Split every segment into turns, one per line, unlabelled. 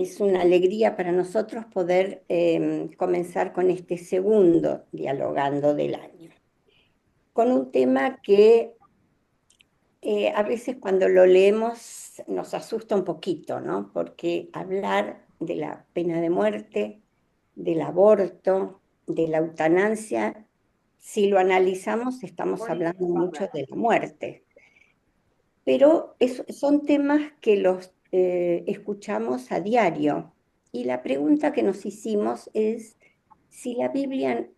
Es una alegría para nosotros poder comenzar con este segundo dialogando del año, con un tema que a veces cuando lo leemos nos asusta un poquito, ¿no? Porque hablar de la pena de muerte, del aborto, de la eutanasia, si lo analizamos estamos hablando mucho de la muerte. Pero son temas que los escuchamos a diario. Y la pregunta que nos hicimos es si la Biblia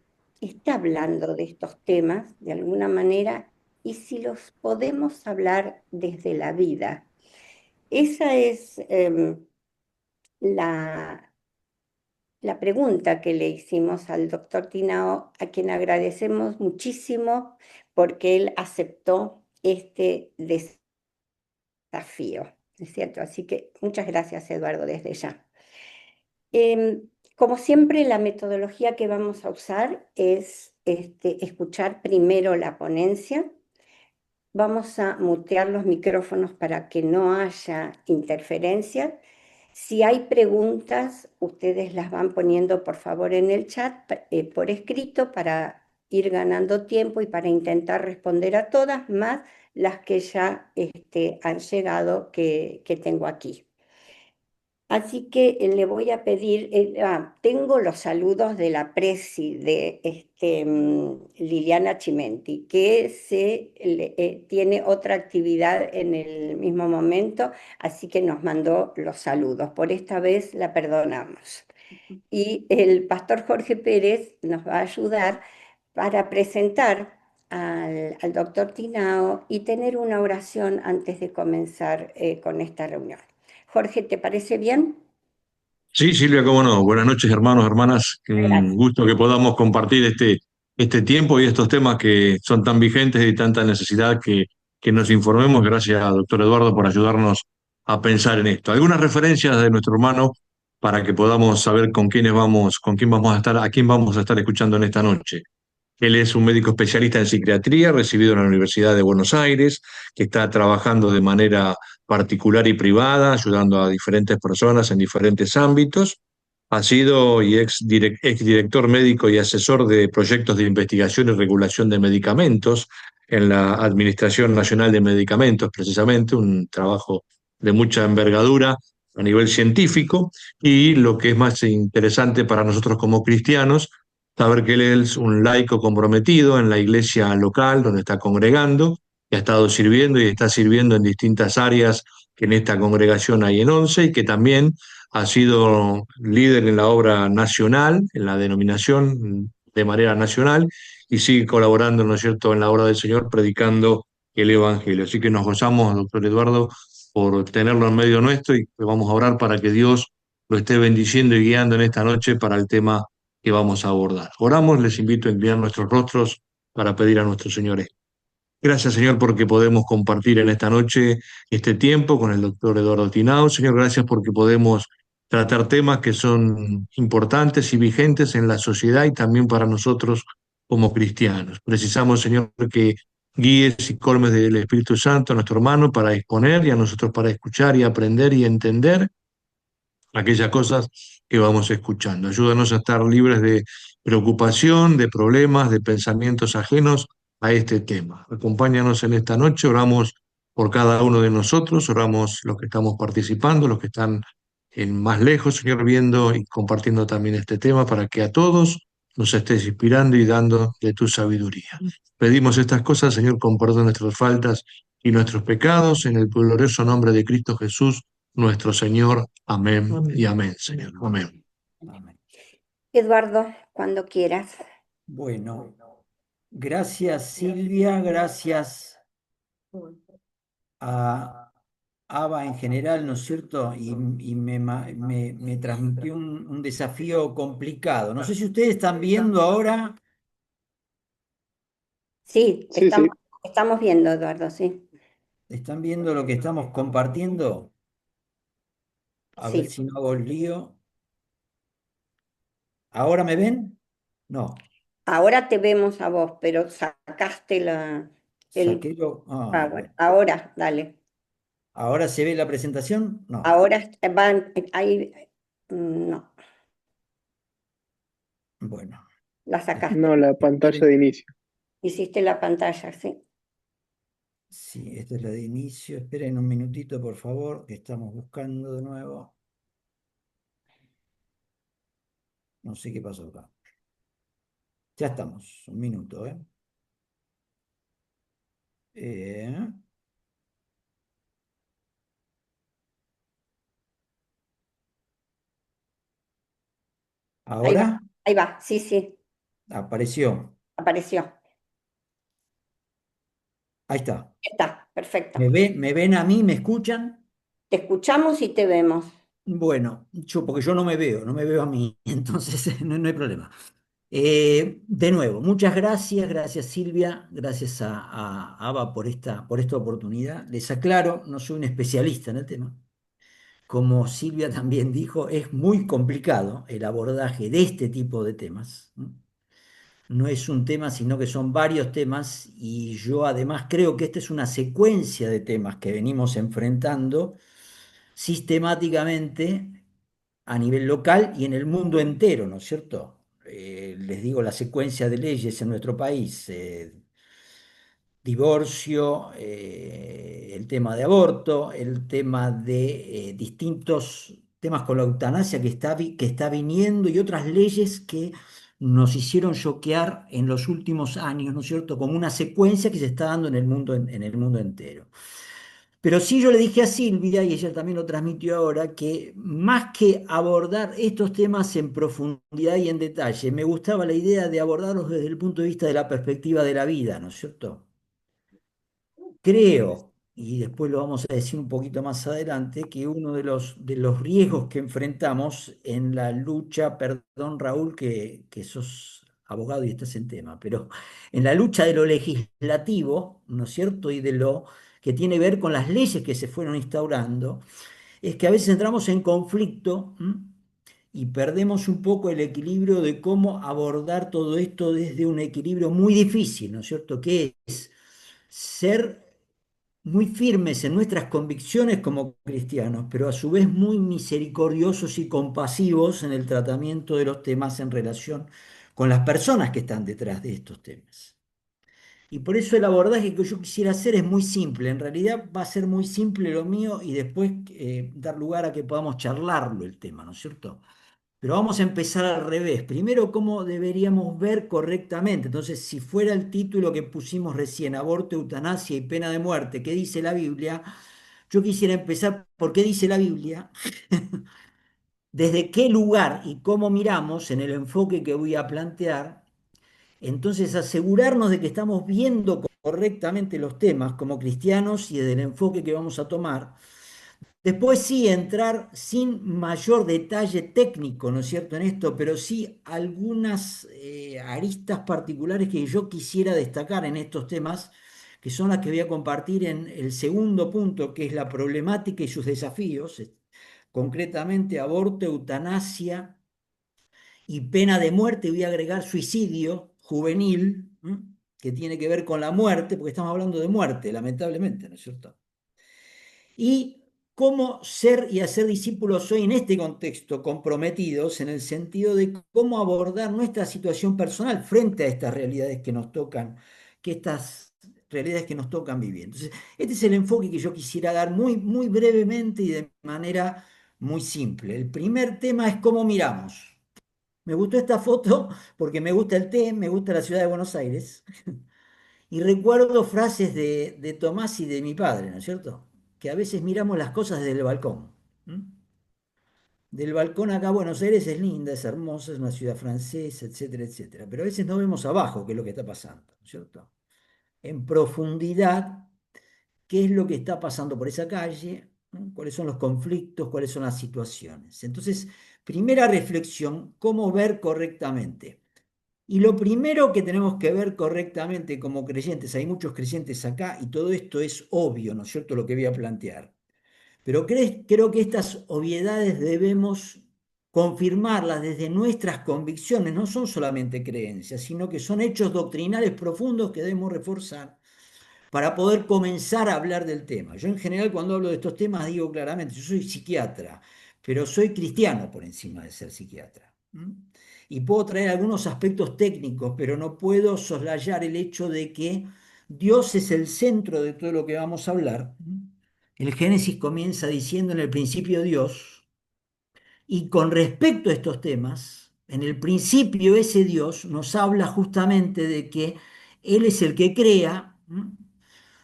está hablando de estos temas de alguna manera y si los podemos hablar desde la vida. Esa es la, la pregunta que le hicimos al doctor Tinao, a quien agradecemos muchísimo porque él aceptó este desafío, ¿es cierto? Así que muchas gracias, Eduardo, desde ya. Como siempre, la metodología que vamos a usar es escuchar primero la ponencia. Vamos a mutear los micrófonos para que no haya interferencia. Si hay preguntas, ustedes las van poniendo por favor en el chat por escrito para ir ganando tiempo y para intentar responder a todas, más las que ya han llegado que tengo aquí. Así que le voy a pedir, tengo los saludos de la presi de Liliana Chimenti, que tiene otra actividad en el mismo momento, así que nos mandó los saludos. Por esta vez la perdonamos. Y el pastor Jorge Pérez nos va a ayudar para presentar al doctor Tinao y tener una oración antes de comenzar con esta reunión. Jorge, ¿te parece bien?
Sí, Silvia, cómo no. Buenas noches, hermanos, hermanas. Un
Gracias.
gusto que podamos compartir este tiempo y estos temas que son tan vigentes y tanta necesidad que nos informemos. Gracias, doctor Eduardo, por ayudarnos a pensar en esto. Algunas referencias de nuestro hermano para que podamos saber con quién vamos a estar, a quién vamos a estar escuchando en esta noche. Él es un médico especialista en psiquiatría, recibido en la Universidad de Buenos Aires, que está trabajando de manera particular y privada, ayudando a diferentes personas en diferentes ámbitos. Ha sido y exdirector médico y asesor de proyectos de investigación y regulación de medicamentos en la Administración Nacional de Medicamentos, precisamente, un trabajo de mucha envergadura a nivel científico. Y lo que es más interesante para nosotros como cristianos, saber que él es un laico comprometido en la iglesia local donde está congregando, que ha estado sirviendo y está sirviendo en distintas áreas que en esta congregación hay en Once, y que también ha sido líder en la obra nacional, en la denominación de manera nacional, y sigue colaborando, ¿no es cierto?, en la obra del Señor, predicando el Evangelio. Así que nos gozamos, doctor Eduardo, por tenerlo en medio nuestro, y vamos a orar para que Dios lo esté bendiciendo y guiando en esta noche para el tema que vamos a abordar. Oramos, les invito a inclinar nuestros rostros para pedir a nuestro Señor. Gracias, Señor, porque podemos compartir en esta noche este tiempo con el doctor Eduardo Tinao. Señor, gracias porque podemos tratar temas que son importantes y vigentes en la sociedad y también para nosotros como cristianos. Precisamos, Señor, que guíes y colmes del Espíritu Santo a nuestro hermano para exponer y a nosotros para escuchar y aprender y entender aquellas cosas que vamos escuchando. Ayúdanos a estar libres de preocupación, de problemas, de pensamientos ajenos a este tema. Acompáñanos en esta noche, oramos por cada uno de nosotros, oramos los que estamos participando, los que están en más lejos, Señor, viendo y compartiendo también este tema para que a todos nos estés inspirando y dando de tu sabiduría. Pedimos estas cosas, Señor, con perdón de nuestras faltas y nuestros pecados, en el glorioso nombre de Cristo Jesús, nuestro Señor. Amén, amén y amén, Señor. Amén.
Amén.
Eduardo, cuando quieras.
Bueno, gracias Silvia, gracias a Ava en general, ¿no es cierto? Y me transmitió un desafío complicado. No sé si ustedes están viendo ahora,
Sí,
Sí, sí.
estamos viendo, Eduardo, sí.
están viendo lo que estamos compartiendo. A ver
Sí.
si no hago el lío. ¿Ahora me ven? No,
Ahora te vemos a vos, pero sacaste el
saqué lo.
power.
Bueno.
Ahora, dale.
¿Ahora se ve la presentación? No.
Ahora van, ahí No,
Bueno,
la sacaste.
No, la pantalla de inicio.
Hiciste la pantalla, ¿sí?
sí, esta es la de inicio. Esperen un minutito, por favor, que estamos buscando de nuevo. No sé qué pasó acá. Ya estamos, un minuto, ¿eh? Eh,
Ahí va,
Ahora
ahí va, sí, sí,
apareció.
apareció.
Ahí está.
Está, perfecto.
¿Me ven a mí? ¿Me escuchan?
Te escuchamos y te vemos.
Bueno, porque yo no me veo a mí, entonces no hay problema. De nuevo, muchas gracias, gracias Silvia, gracias a Ava por esta oportunidad. Les aclaro, no soy un especialista en el tema. Como Silvia también dijo, es muy complicado el abordaje de este tipo de temas. ¿No? No es un tema, sino que son varios temas y yo además creo que esta es una secuencia de temas que venimos enfrentando sistemáticamente a nivel local y en el mundo entero, ¿no es cierto? Les digo la secuencia de leyes en nuestro país, divorcio, el tema de aborto, el tema de distintos temas con la eutanasia que está viniendo y otras leyes que nos hicieron choquear en los últimos años, ¿no es cierto? Como una secuencia que se está dando en el mundo, en el mundo entero. Pero sí yo le dije a Silvia, y ella también lo transmitió ahora, que más que abordar estos temas en profundidad y en detalle, me gustaba la idea de abordarlos desde el punto de vista de la perspectiva de la vida, ¿no es cierto? Creo, y después lo vamos a decir un poquito más adelante, que uno de los riesgos que enfrentamos en la lucha, perdón Raúl, que sos abogado y estás en tema, pero en la lucha de lo legislativo, ¿no es cierto? Y de lo que tiene que ver con las leyes que se fueron instaurando, es que a veces entramos en conflicto. ¿M? Y perdemos un poco el equilibrio de cómo abordar todo esto desde un equilibrio muy difícil, ¿no es cierto? Que es ser muy firmes en nuestras convicciones como cristianos, pero a su vez muy misericordiosos y compasivos en el tratamiento de los temas en relación con las personas que están detrás de estos temas. Y por eso el abordaje que yo quisiera hacer es muy simple. En realidad va a ser muy simple lo mío y después dar lugar a que podamos charlarlo el tema, ¿no es cierto? Pero vamos a empezar al revés. Primero, ¿cómo deberíamos ver correctamente? Entonces, si fuera el título que pusimos recién, aborto, eutanasia y pena de muerte, ¿qué dice la Biblia? Yo quisiera empezar por qué dice la Biblia, desde qué lugar y cómo miramos en el enfoque que voy a plantear. Entonces, asegurarnos de que estamos viendo correctamente los temas como cristianos y desde el enfoque que vamos a tomar. Después sí entrar sin mayor detalle técnico, ¿no es cierto?, en esto, pero sí algunas aristas particulares que yo quisiera destacar en estos temas, que son las que voy a compartir en el segundo punto, que es la problemática y sus desafíos, concretamente aborto, eutanasia y pena de muerte, voy a agregar suicidio juvenil, ¿m? Que tiene que ver con la muerte, porque estamos hablando de muerte, lamentablemente, ¿no es cierto? Y cómo ser y hacer discípulos hoy en este contexto comprometidos en el sentido de cómo abordar nuestra situación personal frente a estas realidades que nos tocan, que estas realidades que nos tocan vivir. Entonces, este es el enfoque que yo quisiera dar muy, muy brevemente y de manera muy simple. El primer tema es cómo miramos. Me gustó esta foto porque me gusta el té, me gusta la ciudad de Buenos Aires. Y recuerdo frases de Tomás y de mi padre, ¿no es cierto? Que a veces miramos las cosas desde el balcón. ¿M? Del balcón acá Buenos Aires es linda, es hermosa, es una ciudad francesa, etcétera, etcétera. Pero a veces no vemos abajo qué es lo que está pasando, ¿no es cierto? En profundidad, qué es lo que está pasando por esa calle, ¿no? Cuáles son los conflictos, cuáles son las situaciones. Entonces, primera reflexión, ¿cómo ver correctamente? Y lo primero que tenemos que ver correctamente como creyentes, hay muchos creyentes acá y todo esto es obvio, ¿no es cierto?, lo que voy a plantear. Pero creo que estas obviedades debemos confirmarlas desde nuestras convicciones, no son solamente creencias, sino que son hechos doctrinales profundos que debemos reforzar para poder comenzar a hablar del tema. Yo en general cuando hablo de estos temas digo claramente, yo soy psiquiatra, pero soy cristiano por encima de ser psiquiatra. Y puedo traer algunos aspectos técnicos, pero no puedo soslayar el hecho de que Dios es el centro de todo lo que vamos a hablar. El Génesis comienza diciendo en el principio Dios, y con respecto a estos temas, en el principio ese Dios nos habla justamente de que Él es el que crea,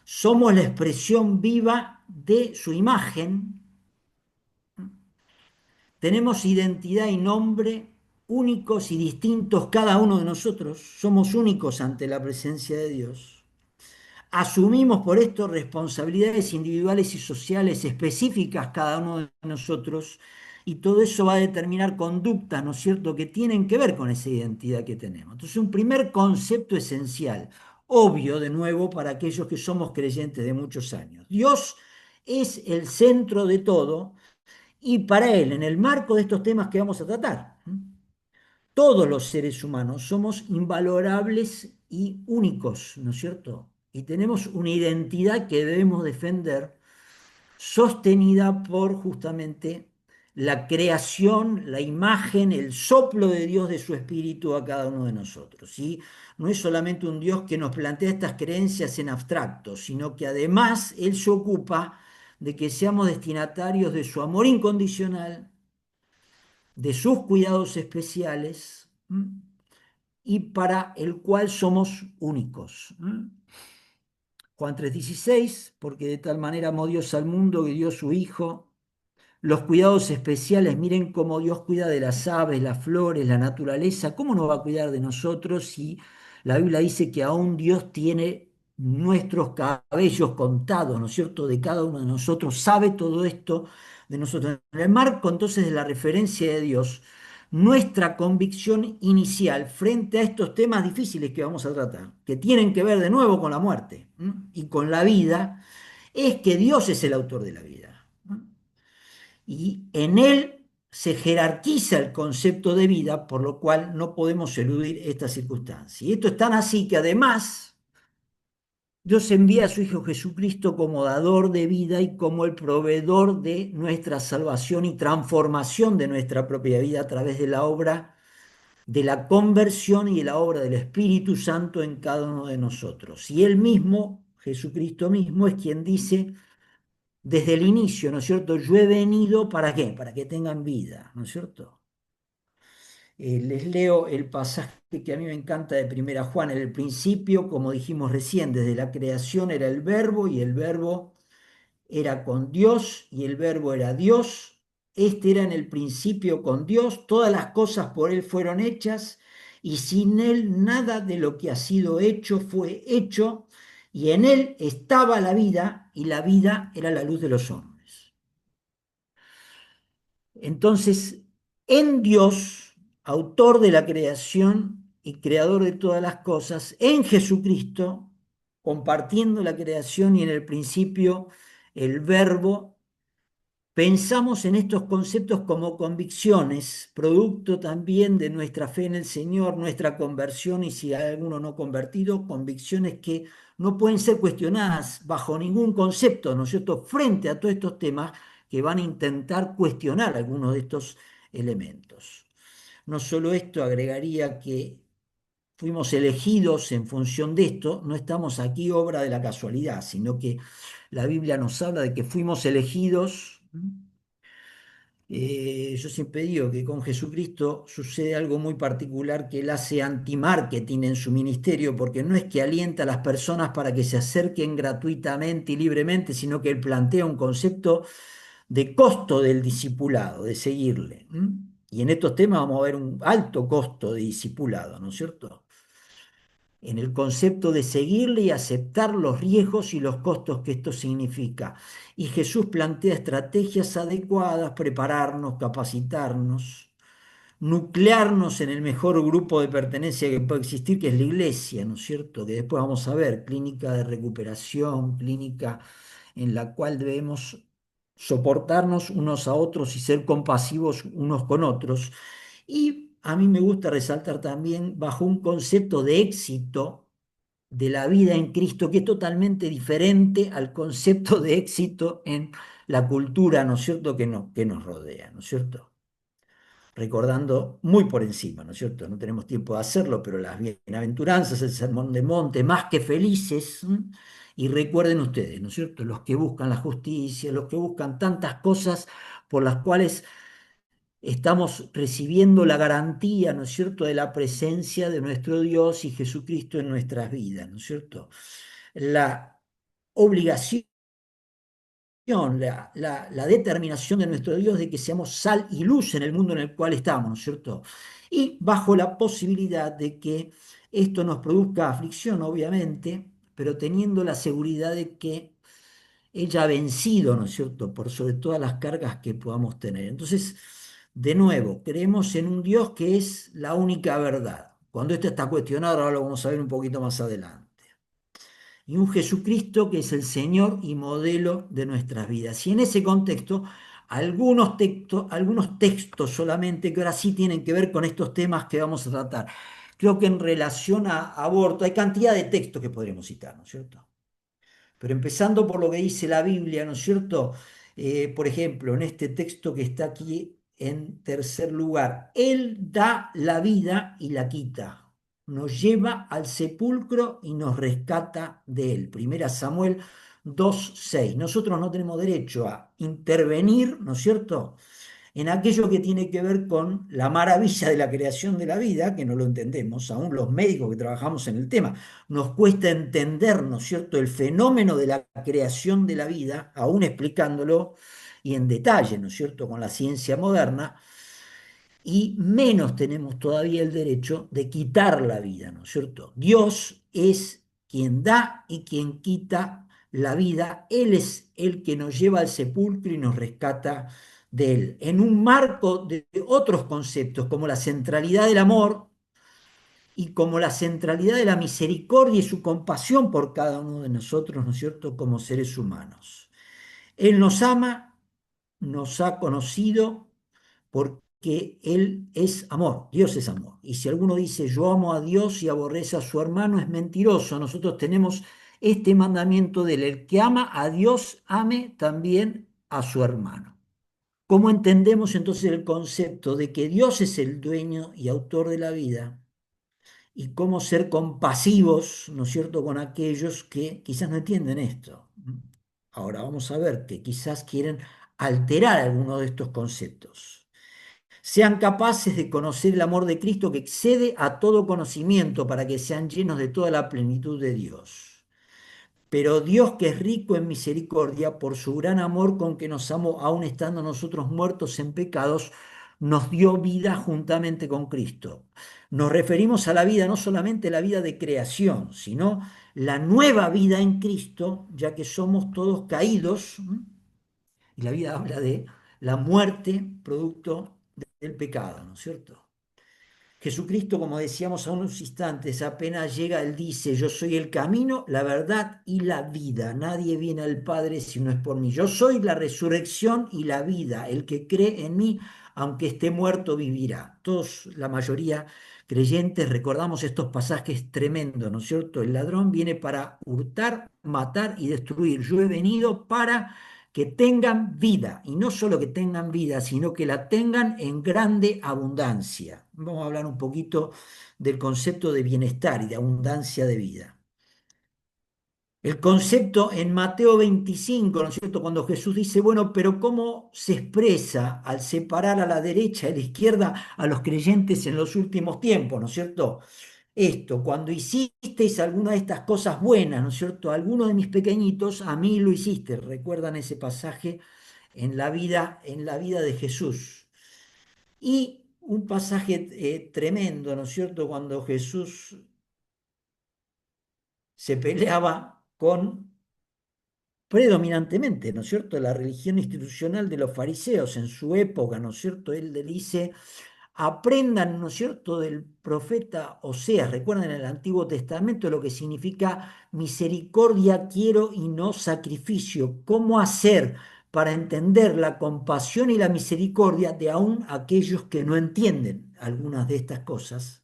somos la expresión viva de su imagen, tenemos identidad y nombre únicos y distintos cada uno de nosotros, somos únicos ante la presencia de Dios. Asumimos por esto responsabilidades individuales y sociales específicas cada uno de nosotros y todo eso va a determinar conductas, ¿no es cierto?, que tienen que ver con esa identidad que tenemos. Entonces, un primer concepto esencial, obvio de nuevo para aquellos que somos creyentes de muchos años. Dios es el centro de todo y para Él, en el marco de estos temas que vamos a tratar, todos los seres humanos somos invalorables y únicos, ¿no es cierto? Y tenemos una identidad que debemos defender, sostenida por justamente la creación, la imagen, el soplo de Dios de su espíritu a cada uno de nosotros. ¿Sí? No es solamente un Dios que nos plantea estas creencias en abstracto, sino que además Él se ocupa de que seamos destinatarios de su amor incondicional, de sus cuidados especiales, y para el cual somos únicos. Juan 3:16, porque de tal manera amó Dios al mundo que dio su Hijo. Los cuidados especiales, miren cómo Dios cuida de las aves, las flores, la naturaleza. ¿Cómo no va a cuidar de nosotros si la Biblia dice que aún Dios tiene nuestros cabellos contados, ¿no es cierto?, de cada uno de nosotros, sabe todo esto de nosotros. En el marco entonces de la referencia de Dios, nuestra convicción inicial frente a estos temas difíciles que vamos a tratar, que tienen que ver de nuevo con la muerte y con la vida, es que Dios es el autor de la vida. Y en Él se jerarquiza el concepto de vida, por lo cual no podemos eludir esta circunstancia. Y esto es tan así que además Dios envía a su Hijo Jesucristo como dador de vida y como el proveedor de nuestra salvación y transformación de nuestra propia vida a través de la obra de la conversión y de la obra del Espíritu Santo en cada uno de nosotros. Y Él mismo, Jesucristo mismo, es quien dice desde el inicio, ¿no es cierto? Yo he venido ¿para qué? Para que tengan vida, ¿no es cierto? Les leo el pasaje que a mí me encanta de Primera Juan. En el principio, como dijimos recién, desde la creación era el verbo y el verbo era con Dios y el verbo era Dios. Este era en el principio con Dios. Todas las cosas por Él fueron hechas y sin Él nada de lo que ha sido hecho fue hecho. Y en Él estaba la vida y la vida era la luz de los hombres. Entonces, en Dios, autor de la creación y creador de todas las cosas, en Jesucristo, compartiendo la creación y en el principio el verbo, pensamos en estos conceptos como convicciones, producto también de nuestra fe en el Señor, nuestra conversión y si hay alguno no convertido, convicciones que no pueden ser cuestionadas bajo ningún concepto, ¿no es cierto?, frente a todos estos temas que van a intentar cuestionar algunos de estos elementos. No solo esto, agregaría que fuimos elegidos en función de esto, no estamos aquí obra de la casualidad, sino que la Biblia nos habla de que fuimos elegidos. Yo siempre digo que con Jesucristo sucede algo muy particular que él hace anti-marketing en su ministerio, porque no es que alienta a las personas para que se acerquen gratuitamente y libremente, sino que él plantea un concepto de costo del discipulado, de seguirle. Y en estos temas vamos a ver un alto costo de discipulado, ¿no es cierto? En el concepto de seguirle y aceptar los riesgos y los costos que esto significa. Y Jesús plantea estrategias adecuadas, prepararnos, capacitarnos, nuclearnos en el mejor grupo de pertenencia que puede existir, que es la iglesia, ¿no es cierto? Que después vamos a ver, clínica de recuperación, clínica en la cual debemos soportarnos unos a otros y ser compasivos unos con otros. Y a mí me gusta resaltar también bajo un concepto de éxito, de la vida en Cristo, que es totalmente diferente al concepto de éxito en la cultura, ¿no es cierto?, que nos rodea, ¿no es cierto? Recordando muy por encima, ¿no es cierto? No tenemos tiempo de hacerlo, pero las bienaventuranzas, el sermón de monte, más que felices, ¿m? Y recuerden ustedes, ¿no es cierto? Los que buscan la justicia, los que buscan tantas cosas por las cuales estamos recibiendo la garantía, ¿no es cierto?, de la presencia de nuestro Dios y Jesucristo en nuestras vidas, ¿no es cierto? La obligación, la determinación de nuestro Dios de que seamos sal y luz en el mundo en el cual estamos, ¿no es cierto? Y bajo la posibilidad de que esto nos produzca aflicción, obviamente, pero teniendo la seguridad de que ella ha vencido, ¿no es cierto?, por sobre todas las cargas que podamos tener. Entonces, de nuevo, creemos en un Dios que es la única verdad. Cuando esto está cuestionado, ahora lo vamos a ver un poquito más adelante. Y un Jesucristo que es el Señor y modelo de nuestras vidas. Y en ese contexto, algunos textos solamente que ahora sí tienen que ver con estos temas que vamos a tratar. Creo que en relación a aborto hay cantidad de textos que podríamos citar, ¿no es cierto? Pero empezando por lo que dice la Biblia, ¿no es cierto? Por ejemplo, en este texto que está aquí en tercer lugar, Él da la vida y la quita, nos lleva al sepulcro y nos rescata de Él. Primera Samuel 2:6. Nosotros no tenemos derecho a intervenir, ¿no es cierto?, en aquello que tiene que ver con la maravilla de la creación de la vida, que no lo entendemos, aún los médicos que trabajamos en el tema, nos cuesta entender, ¿no es cierto?, el fenómeno de la creación de la vida, aún explicándolo y en detalle, ¿no es cierto?, con la ciencia moderna, y menos tenemos todavía el derecho de quitar la vida, ¿no es cierto? Dios es quien da y quien quita la vida. Él es el que nos lleva al sepulcro y nos rescata de él. En un marco de otros conceptos, como la centralidad del amor y como la centralidad de la misericordia y su compasión por cada uno de nosotros, ¿no es cierto?, como seres humanos. Él nos ama, nos ha conocido porque Él es amor, Dios es amor. Y si alguno dice yo amo a Dios y aborrece a su hermano, es mentiroso. Nosotros tenemos este mandamiento de él: el que ama a Dios, ame también a su hermano. ¿Cómo entendemos entonces el concepto de que Dios es el dueño y autor de la vida? Y cómo ser compasivos, ¿no es cierto?, con aquellos que quizás no entienden esto. Ahora vamos a ver que quizás quieren alterar algunos de estos conceptos. Sean capaces de conocer el amor de Cristo que excede a todo conocimiento, para que sean llenos de toda la plenitud de Dios. Pero Dios, que es rico en misericordia, por su gran amor con que nos amó, aun estando nosotros muertos en pecados, nos dio vida juntamente con Cristo. Nos referimos a la vida, no solamente la vida de creación, sino la nueva vida en Cristo, ya que somos todos caídos. Y la vida habla de la muerte producto del pecado, ¿no es cierto? Jesucristo, como decíamos a unos instantes, apenas llega, Él dice: yo soy el camino, la verdad y la vida. Nadie viene al Padre si no es por mí. Yo soy la resurrección y la vida. El que cree en mí, aunque esté muerto, vivirá. Todos, la mayoría creyentes, recordamos estos pasajes tremendos, ¿no es cierto? El ladrón viene para hurtar, matar y destruir. Yo he venido para que tengan vida, y no solo que tengan vida, sino que la tengan en grande abundancia. Vamos a hablar un poquito del concepto de bienestar y de abundancia de vida. El concepto en Mateo 25, ¿no es cierto?, cuando Jesús dice, bueno, pero ¿cómo se expresa al separar a la derecha y a la izquierda a los creyentes en los últimos tiempos? ¿No es cierto? Esto, cuando hicisteis alguna de estas cosas buenas, ¿no es cierto?, alguno de mis pequeñitos, a mí lo hiciste. ¿Recuerdan ese pasaje en la vida de Jesús? Y un pasaje tremendo, ¿no es cierto?, cuando Jesús se peleaba con predominantemente, ¿no es cierto?, la religión institucional de los fariseos en su época, ¿no es cierto? Él le dice: aprendan, ¿no es cierto?, del profeta Oseas. Recuerden, en el Antiguo Testamento lo que significa misericordia quiero y no sacrificio. ¿Cómo hacer para entender la compasión y la misericordia de aún aquellos que no entienden algunas de estas cosas?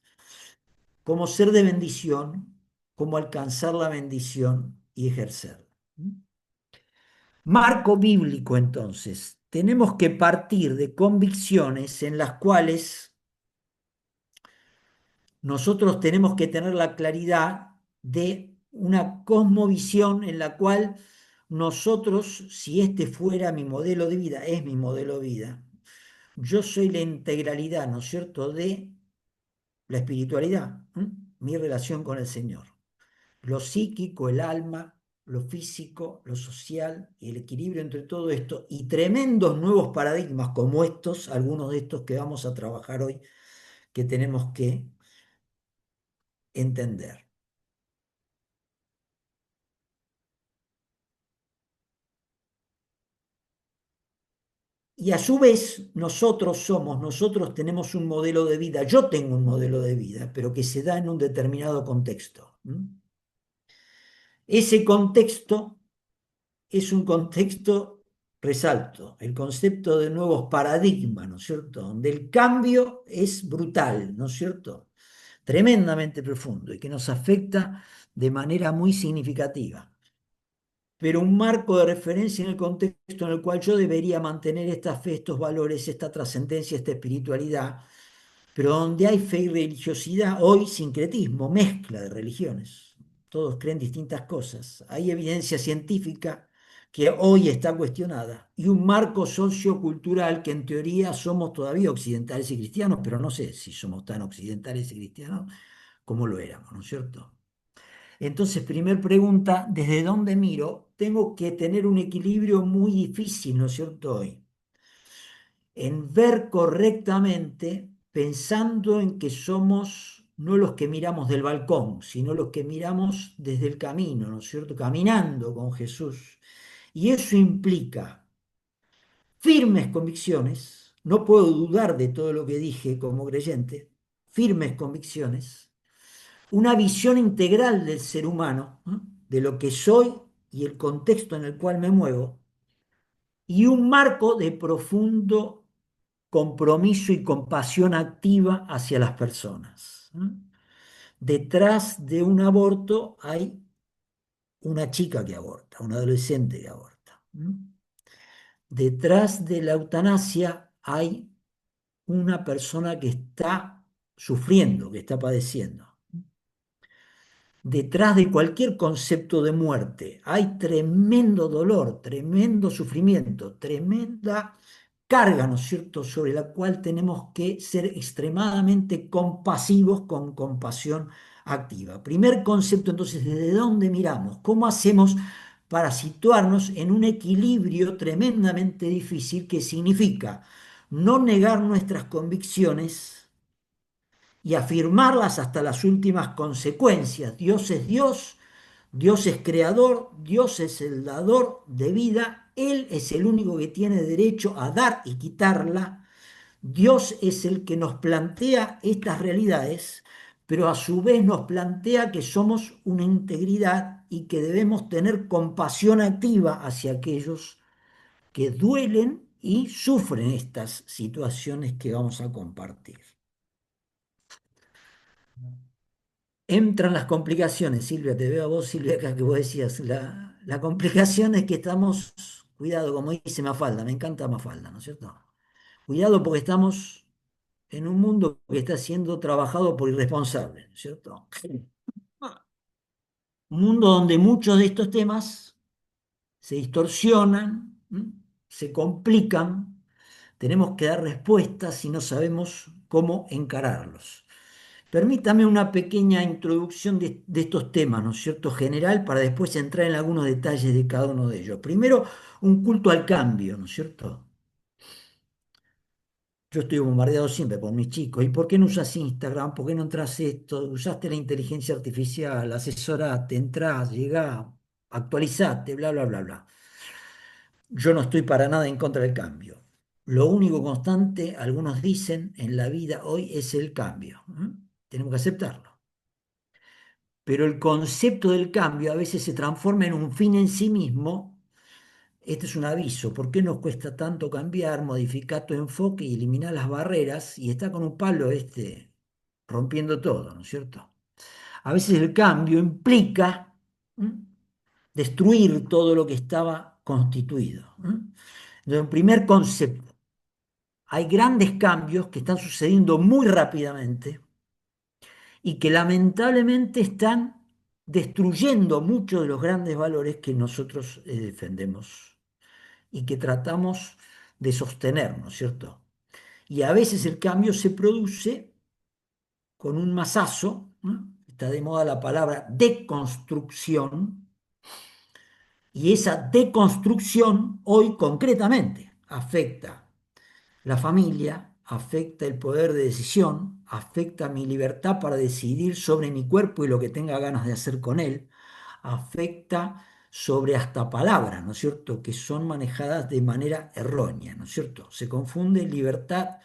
¿Cómo ser de bendición cómo alcanzar la bendición y ejercerla. Marco bíblico, entonces. Tenemos que partir de convicciones en las cuales nosotros tenemos que tener la claridad de una cosmovisión en la cual nosotros, si este fuera mi modelo de vida, es mi modelo de vida, yo soy la integralidad, ¿no es cierto?, de la espiritualidad, mi relación con el Señor. Lo psíquico, el alma, lo físico, lo social y el equilibrio entre todo esto y tremendos nuevos paradigmas como estos, algunos de estos que vamos a trabajar hoy, que tenemos que entender. Y a su vez, nosotros tenemos un modelo de vida, yo tengo un modelo de vida, pero que se da en un determinado contexto. Ese contexto es un contexto, resalto, el concepto de nuevos paradigmas, ¿no es cierto? Donde el cambio es brutal, ¿no es cierto? Tremendamente profundo y que nos afecta de manera muy significativa. Pero un marco de referencia en el contexto en el cual yo debería mantener esta fe, estos valores, esta trascendencia, esta espiritualidad, pero donde hay fe y religiosidad, hoy sincretismo, mezcla de religiones. Todos creen distintas cosas. Hay evidencia científica que hoy está cuestionada y un marco sociocultural que en teoría somos todavía occidentales y cristianos, pero no sé si somos tan occidentales y cristianos como lo éramos, ¿no es cierto? Entonces, primer pregunta, ¿desde dónde miro? Tengo que tener un equilibrio muy difícil, ¿no es cierto? Hoy, en ver correctamente, pensando en que somos no los que miramos del balcón, sino los que miramos desde el camino, ¿no es cierto? Caminando con Jesús. Y eso implica firmes convicciones, no puedo dudar de todo lo que dije como creyente, firmes convicciones, una visión integral del ser humano, ¿no?, de lo que soy y el contexto en el cual me muevo, y un marco de profundo compromiso y compasión activa hacia las personas. Detrás de un aborto hay una chica que aborta, un adolescente que aborta. Detrás de la eutanasia hay una persona que está sufriendo, que está padeciendo. Detrás de cualquier concepto de muerte hay tremendo dolor, tremendo sufrimiento, tremenda carga, ¿no es cierto?, sobre la cual tenemos que ser extremadamente compasivos con compasión activa. Primer concepto, entonces, ¿desde dónde miramos? ¿Cómo hacemos para situarnos en un equilibrio tremendamente difícil que significa no negar nuestras convicciones y afirmarlas hasta las últimas consecuencias? Dios es Dios, Dios es creador, Dios es el dador de vida, Él es el único que tiene derecho a dar y quitarla. Dios es el que nos plantea estas realidades, pero a su vez nos plantea que somos una integridad y que debemos tener compasión activa hacia aquellos que duelen y sufren estas situaciones que vamos a compartir. Entran las complicaciones, Silvia, te veo a vos, Silvia, acá que vos decías, la complicación es que estamos, cuidado, como dice Mafalda, me encanta Mafalda, ¿no es cierto? Cuidado porque estamos en un mundo que está siendo trabajado por irresponsables, ¿no es cierto? Un mundo donde muchos de estos temas se distorsionan, se complican, tenemos que dar respuestas y no sabemos cómo encararlos. Permítame una pequeña introducción de estos temas, ¿no es cierto?, general, para después entrar en algunos detalles de cada uno de ellos. Primero, un culto al cambio, ¿no es cierto? Yo estoy bombardeado siempre por mis chicos. ¿Y por qué no usas Instagram? ¿Por qué no entras esto? Usaste la inteligencia artificial, asesorate, entrás, llegá, actualizate, bla, bla, bla, bla. Yo no estoy para nada en contra del cambio. Lo único constante, algunos dicen, en la vida hoy es el cambio. Tenemos que aceptarlo. Pero el concepto del cambio a veces se transforma en un fin en sí mismo. Este es un aviso. ¿Por qué nos cuesta tanto cambiar, modificar tu enfoque y eliminar las barreras? Y está con un palo rompiendo todo, ¿no es cierto? A veces el cambio implica destruir todo lo que estaba constituido. Entonces, el primer concepto, hay grandes cambios que están sucediendo muy rápidamente y que lamentablemente están destruyendo muchos de los grandes valores que nosotros defendemos y que tratamos de sostener, ¿no es cierto? Y a veces el cambio se produce con un mazazo, ¿no? Está de moda la palabra deconstrucción, y esa deconstrucción hoy concretamente afecta la familia, afecta el poder de decisión, afecta mi libertad para decidir sobre mi cuerpo y lo que tenga ganas de hacer con él, afecta sobre hasta palabras, ¿no es cierto?, que son manejadas de manera errónea, ¿no es cierto? Se confunde libertad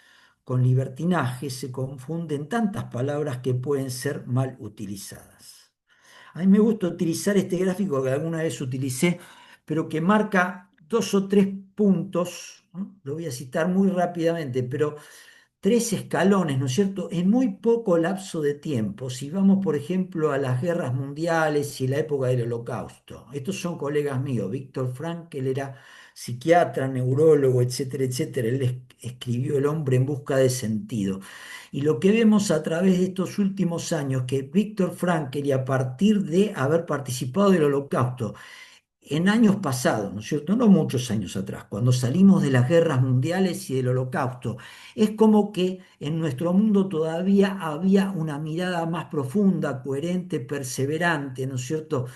con libertinaje, se confunden tantas palabras que pueden ser mal utilizadas. A mí me gusta utilizar este gráfico que alguna vez utilicé, pero que marca dos o tres puntos, ¿no? Lo voy a citar muy rápidamente, pero tres escalones, ¿no es cierto?, en muy poco lapso de tiempo. Si vamos, por ejemplo, a las guerras mundiales y la época del Holocausto. Estos son colegas míos. Víctor Frankl, él era psiquiatra, neurólogo, etcétera, etcétera. Él escribió El hombre en busca de sentido. Y lo que vemos a través de estos últimos años, que Víctor Frankl, y a partir de haber participado del Holocausto, en años pasados, ¿no es cierto? No muchos años atrás, cuando salimos de las guerras mundiales y del Holocausto, es como que en nuestro mundo todavía había una mirada más profunda, coherente, perseverante, ¿no es cierto?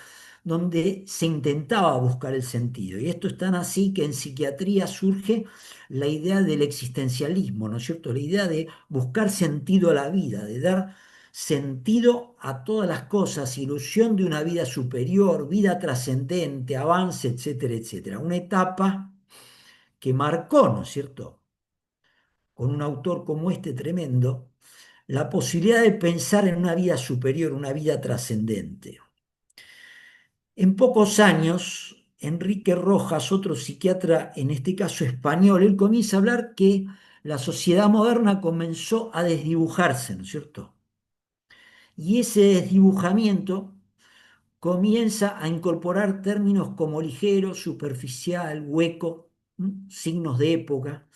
Donde se intentaba buscar el sentido. Y esto es tan así que en psiquiatría surge la idea del existencialismo, ¿no es cierto? La idea de buscar sentido a la vida, de dar sentido a todas las cosas, ilusión de una vida superior, vida trascendente, avance, etcétera, etcétera. Una etapa que marcó, ¿no es cierto?, con un autor como este tremendo, la posibilidad de pensar en una vida superior, una vida trascendente. En pocos años, Enrique Rojas, otro psiquiatra, en este caso español, él comienza a hablar que la sociedad moderna comenzó a desdibujarse, ¿no es cierto? Y ese desdibujamiento comienza a incorporar términos como ligero, superficial, hueco, signos de época,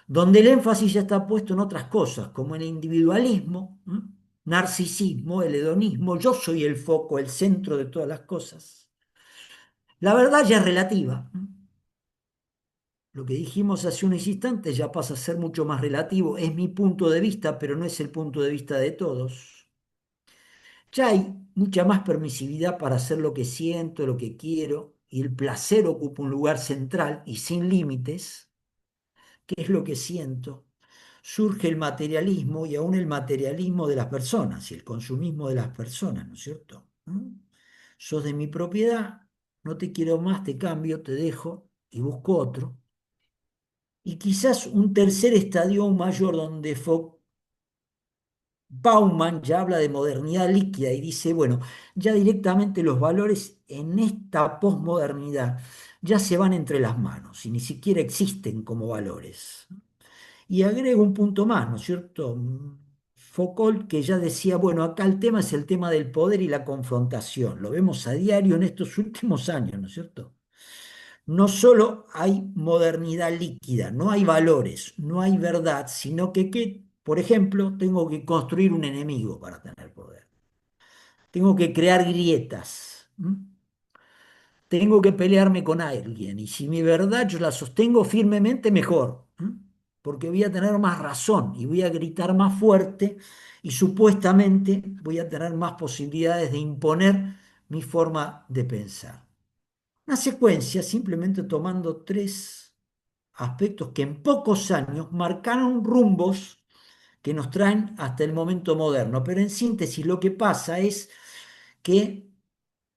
donde el énfasis ya está puesto en otras cosas, como el individualismo, narcisismo, el hedonismo, yo soy el foco, el centro de todas las cosas. La verdad ya es relativa. Lo que dijimos hace unos instantes ya pasa a ser mucho más relativo. Es mi punto de vista, pero no es el punto de vista de todos. Ya hay mucha más permisividad para hacer lo que siento, lo que quiero, y el placer ocupa un lugar central y sin límites. ¿Qué es lo que siento? Surge el materialismo y aún el materialismo de las personas y el consumismo de las personas, ¿no es cierto? Sos de mi propiedad, no te quiero más, te cambio, te dejo y busco otro. Y quizás un tercer estadio aún mayor donde Bauman ya habla de modernidad líquida y dice, bueno, ya directamente los valores en esta posmodernidad ya se van entre las manos y ni siquiera existen como valores. Y agrego un punto más, ¿no es cierto? Foucault, que ya decía, bueno, acá el tema es el tema del poder y la confrontación. Lo vemos a diario en estos últimos años, ¿no es cierto? No solo hay modernidad líquida, no hay valores, no hay verdad, sino que, por ejemplo, tengo que construir un enemigo para tener poder. Tengo que crear grietas. Tengo que pelearme con alguien. Y si mi verdad yo la sostengo firmemente, mejor. Porque voy a tener más razón y voy a gritar más fuerte y supuestamente voy a tener más posibilidades de imponer mi forma de pensar. Una secuencia simplemente tomando tres aspectos que en pocos años marcaron rumbos que nos traen hasta el momento moderno. Pero en síntesis lo que pasa es que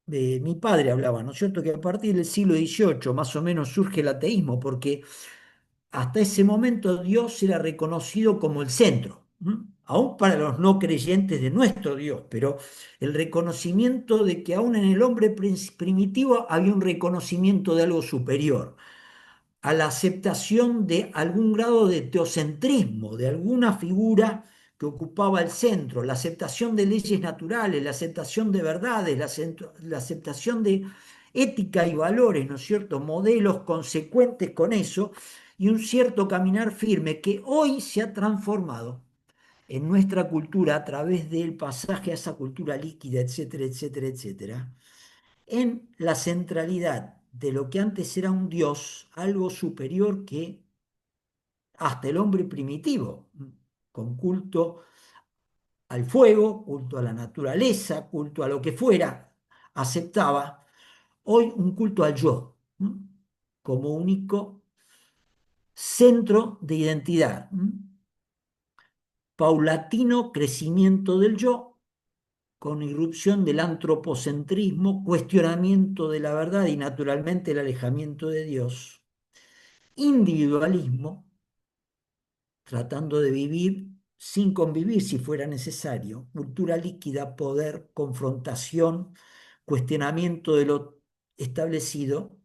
mi padre hablaba, ¿no es cierto?, que a partir del siglo XVIII más o menos surge el ateísmo, porque hasta ese momento Dios era reconocido como el centro, aún para los no creyentes de nuestro Dios, pero el reconocimiento de que aún en el hombre primitivo había un reconocimiento de algo superior, a la aceptación de algún grado de teocentrismo, de alguna figura que ocupaba el centro, la aceptación de leyes naturales, la aceptación de verdades, la aceptación de ética y valores, ¿no es cierto? Modelos consecuentes con eso y un cierto caminar firme que hoy se ha transformado en nuestra cultura a través del pasaje a esa cultura líquida, etcétera, etcétera, etcétera, en la centralidad de lo que antes era un Dios, algo superior que hasta el hombre primitivo, con culto al fuego, culto a la naturaleza, culto a lo que fuera, aceptaba. Hoy un culto al yo, como único centro de identidad. Paulatino crecimiento del yo, con irrupción del antropocentrismo, cuestionamiento de la verdad y naturalmente el alejamiento de Dios. Individualismo, tratando de vivir sin convivir si fuera necesario. Cultura líquida, poder, confrontación, cuestionamiento de lo establecido.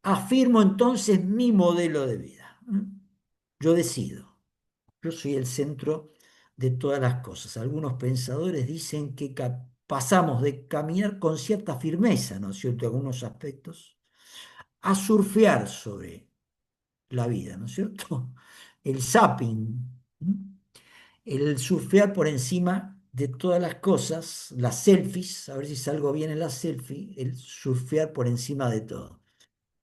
Afirmo entonces mi modelo de vida. Yo decido. Yo soy el centro de todas las cosas. Algunos pensadores dicen que pasamos de caminar con cierta firmeza, ¿no es cierto?, en algunos aspectos, a surfear sobre la vida, ¿no es cierto? El zapping, el surfear por encima de todas las cosas, las selfies, a ver si salgo bien en la selfie, el surfear por encima de todo.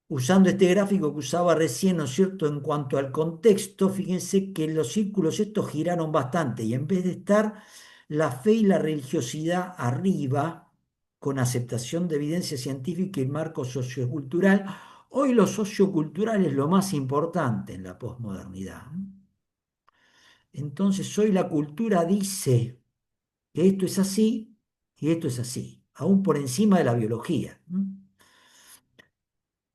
Usando este gráfico que usaba recién, ¿no es cierto? En cuanto al contexto, fíjense que los círculos estos giraron bastante y en vez de estar la fe y la religiosidad arriba, con aceptación de evidencia científica y marco sociocultural, hoy lo sociocultural es lo más importante en la posmodernidad. Entonces hoy la cultura dice que esto es así y esto es así, aún por encima de la biología.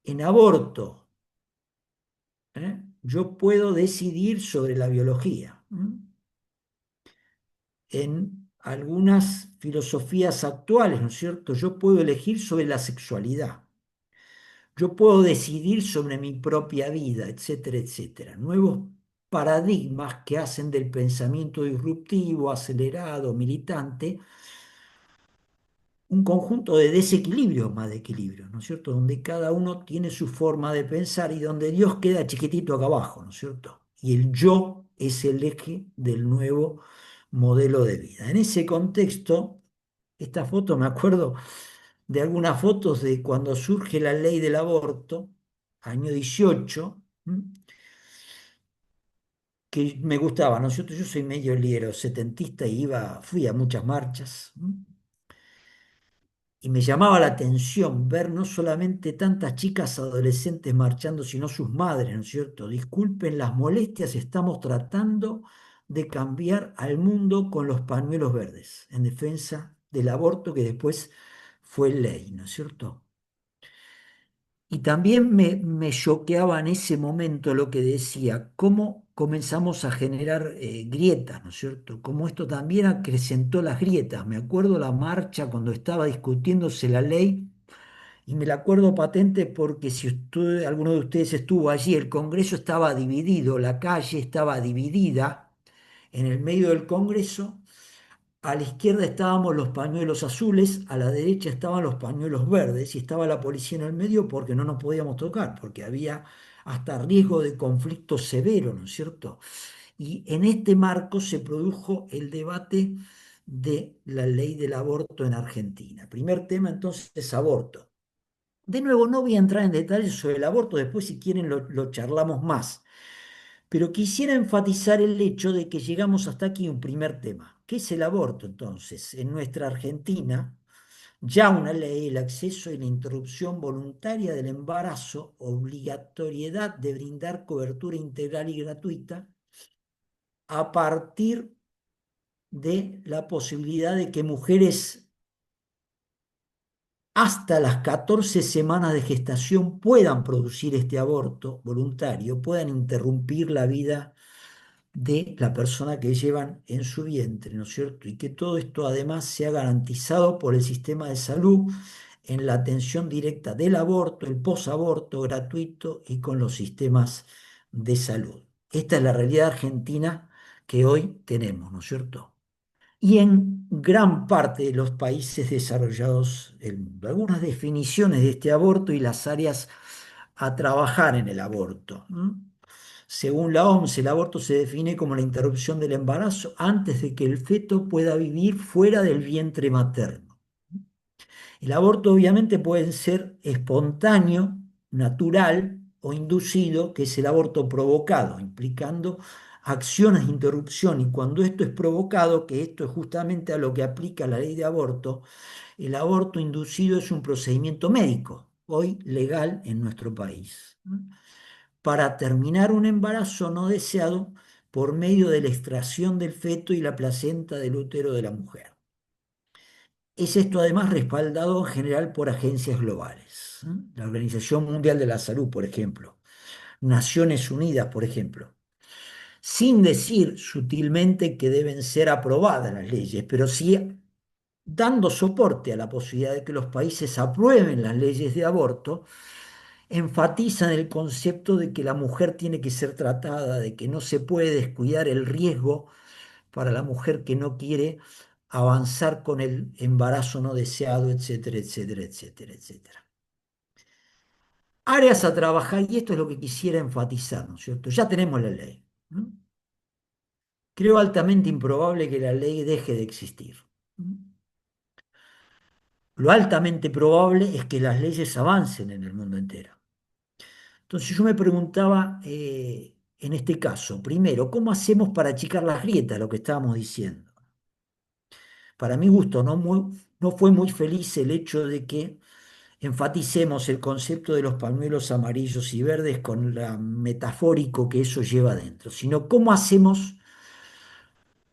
En aborto, yo puedo decidir sobre la biología. En algunas filosofías actuales, ¿no es cierto? Yo puedo elegir sobre la sexualidad. Yo puedo decidir sobre mi propia vida, etcétera, etcétera. Nuevos paradigmas que hacen del pensamiento disruptivo, acelerado, militante, un conjunto de desequilibrios más de equilibrio, ¿no es cierto? Donde cada uno tiene su forma de pensar y donde Dios queda chiquitito acá abajo, ¿no es cierto? Y el yo es el eje del nuevo modelo de vida. En ese contexto, esta foto, me acuerdo de algunas fotos de cuando surge la ley del aborto, año 18, que me gustaba, ¿no es cierto? Yo soy medio liero, setentista y fui a muchas marchas. Y me llamaba la atención ver no solamente tantas chicas adolescentes marchando, sino sus madres, ¿no es cierto? Disculpen las molestias, estamos tratando de cambiar al mundo con los pañuelos verdes, en defensa del aborto que después fue ley, ¿no es cierto? Y también me choqueaba en ese momento lo que decía, cómo comenzamos a generar grietas, ¿no es cierto? Cómo esto también acrecentó las grietas. Me acuerdo la marcha cuando estaba discutiéndose la ley, y me la acuerdo patente porque si alguno de ustedes estuvo allí, el Congreso estaba dividido, la calle estaba dividida en el medio del Congreso. A la izquierda estábamos los pañuelos azules, a la derecha estaban los pañuelos verdes y estaba la policía en el medio porque no nos podíamos tocar, porque había hasta riesgo de conflicto severo, ¿no es cierto? Y en este marco se produjo el debate de la ley del aborto en Argentina. Primer tema entonces, aborto. De nuevo, no voy a entrar en detalles sobre el aborto, después si quieren lo charlamos más. Pero quisiera enfatizar el hecho de que llegamos hasta aquí un primer tema. ¿Qué es el aborto entonces? En nuestra Argentina, ya una ley, el acceso y la interrupción voluntaria del embarazo, obligatoriedad de brindar cobertura integral y gratuita, a partir de la posibilidad de que mujeres hasta las 14 semanas de gestación puedan producir este aborto voluntario, puedan interrumpir la vida de la persona que llevan en su vientre, ¿no es cierto? Y que todo esto además sea garantizado por el sistema de salud en la atención directa del aborto, el posaborto gratuito y con los sistemas de salud. Esta es la realidad argentina que hoy tenemos, ¿no es cierto? Y en gran parte de los países desarrollados del mundo. Algunas definiciones de este aborto y las áreas a trabajar en el aborto. Según la OMS, el aborto se define como la interrupción del embarazo antes de que el feto pueda vivir fuera del vientre materno. El aborto obviamente puede ser espontáneo, natural o inducido, que es el aborto provocado, implicando acciones de interrupción. Y cuando esto es provocado, que esto es justamente a lo que aplica la ley de aborto, el aborto inducido es un procedimiento médico, hoy legal en nuestro país, para terminar un embarazo no deseado por medio de la extracción del feto y la placenta del útero de la mujer. Es esto además respaldado en general por agencias globales. La Organización Mundial de la Salud, por ejemplo, Naciones Unidas, por ejemplo, sin decir sutilmente que deben ser aprobadas las leyes, pero sí dando soporte a la posibilidad de que los países aprueben las leyes de aborto, enfatizan el concepto de que la mujer tiene que ser tratada, de que no se puede descuidar el riesgo para la mujer que no quiere avanzar con el embarazo no deseado, etcétera, etcétera, etcétera, etcétera. Áreas a trabajar, y esto es lo que quisiera enfatizar, ¿no es cierto? Ya tenemos la ley, ¿no? Creo altamente improbable que la ley deje de existir. Lo altamente probable es que las leyes avancen en el mundo entero. Entonces yo me preguntaba, en este caso, primero, ¿cómo hacemos para achicar las grietas, lo que estábamos diciendo? Para mi gusto, no fue muy feliz el hecho de que enfaticemos el concepto de los pañuelos amarillos y verdes con lo metafórico que eso lleva adentro, sino cómo hacemos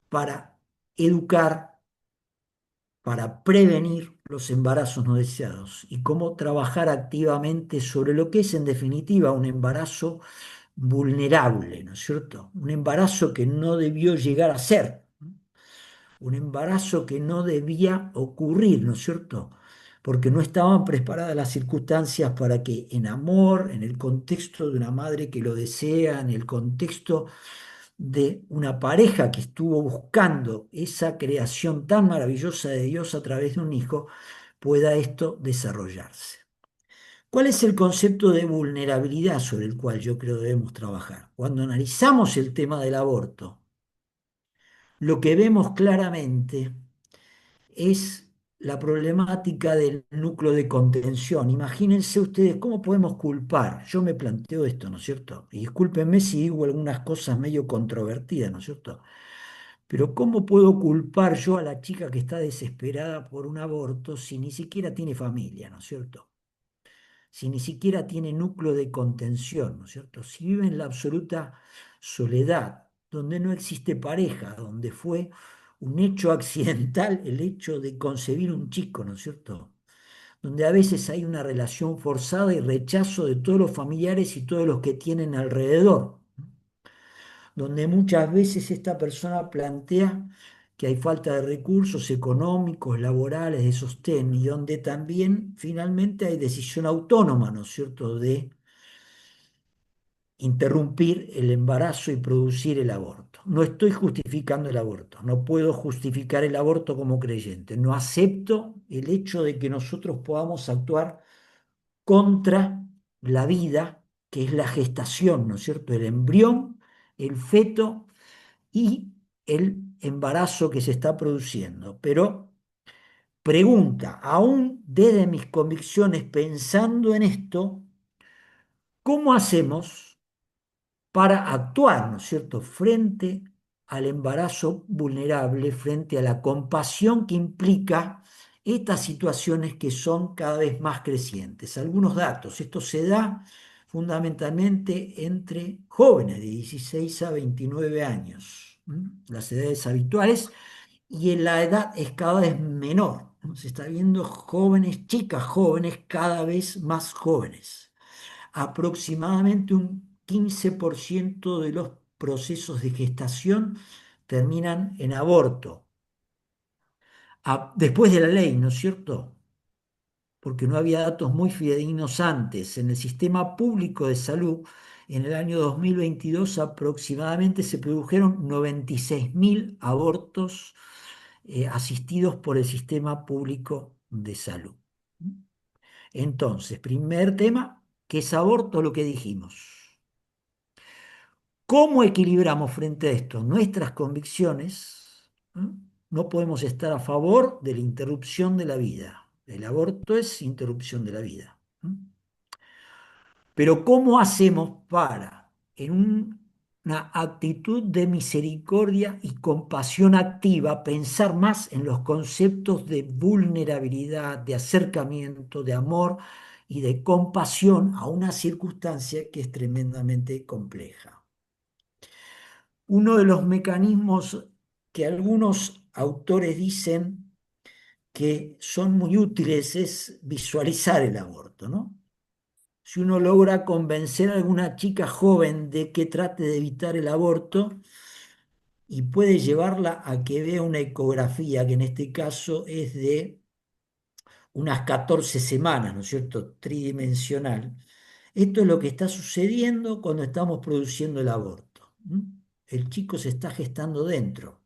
para educar, para prevenir los embarazos no deseados y cómo trabajar activamente sobre lo que es en definitiva un embarazo vulnerable, ¿no es cierto? Un embarazo que no debió llegar a ser, un embarazo que no debía ocurrir, ¿no es cierto? Porque no estaban preparadas las circunstancias para que en amor, en el contexto de una madre que lo desea, en el contexto de una pareja que estuvo buscando esa creación tan maravillosa de Dios a través de un hijo, pueda esto desarrollarse. ¿Cuál es el concepto de vulnerabilidad sobre el cual yo creo debemos trabajar? Cuando analizamos el tema del aborto, lo que vemos claramente es la problemática del núcleo de contención. Imagínense ustedes cómo podemos culpar. Yo me planteo esto, ¿no es cierto? Y discúlpenme si digo algunas cosas medio controvertidas, ¿no es cierto? Pero ¿cómo puedo culpar yo a la chica que está desesperada por un aborto si ni siquiera tiene familia, ¿no es cierto? Si ni siquiera tiene núcleo de contención, ¿no es cierto? Si vive en la absoluta soledad, donde no existe pareja, donde fue un hecho accidental el hecho de concebir un chico, ¿no es cierto? Donde a veces hay una relación forzada y rechazo de todos los familiares y todos los que tienen alrededor, donde muchas veces esta persona plantea que hay falta de recursos económicos, laborales, de sostén, y donde también finalmente hay decisión autónoma, ¿no es cierto?, de interrumpir el embarazo y producir el aborto. No estoy justificando el aborto, no puedo justificar el aborto como creyente, no acepto el hecho de que nosotros podamos actuar contra la vida, que es la gestación, ¿no es cierto?, el embrión, el feto y el embarazo que se está produciendo. Pero pregunta, aún desde mis convicciones pensando en esto, ¿cómo hacemos para actuar, ¿no es cierto?, frente al embarazo vulnerable, frente a la compasión que implica estas situaciones que son cada vez más crecientes? Algunos datos, esto se da fundamentalmente entre jóvenes de 16 a 29 años, las edades habituales, y en la edad es cada vez menor, ¿no? Se está viendo jóvenes, chicas jóvenes, cada vez más jóvenes. Aproximadamente un 15% de los procesos de gestación terminan en aborto. Después de la ley, ¿no es cierto? Porque no había datos muy fidedignos antes. En el sistema público de salud en el año 2022 aproximadamente se produjeron 96.000 abortos asistidos por el sistema público de salud. Entonces, primer tema, ¿qué es aborto? Lo que dijimos. ¿Cómo equilibramos frente a esto nuestras convicciones? No podemos estar a favor de la interrupción de la vida. El aborto es interrupción de la vida. Pero ¿cómo hacemos para, en una actitud de misericordia y compasión activa, pensar más en los conceptos de vulnerabilidad, de acercamiento, de amor y de compasión a una circunstancia que es tremendamente compleja? Uno de los mecanismos que algunos autores dicen que son muy útiles es visualizar el aborto, ¿no? Si uno logra convencer a alguna chica joven de que trate de evitar el aborto y puede llevarla a que vea una ecografía, que en este caso es de unas 14 semanas, ¿no es cierto?, tridimensional. Esto es lo que está sucediendo cuando estamos produciendo el aborto. El chico se está gestando dentro,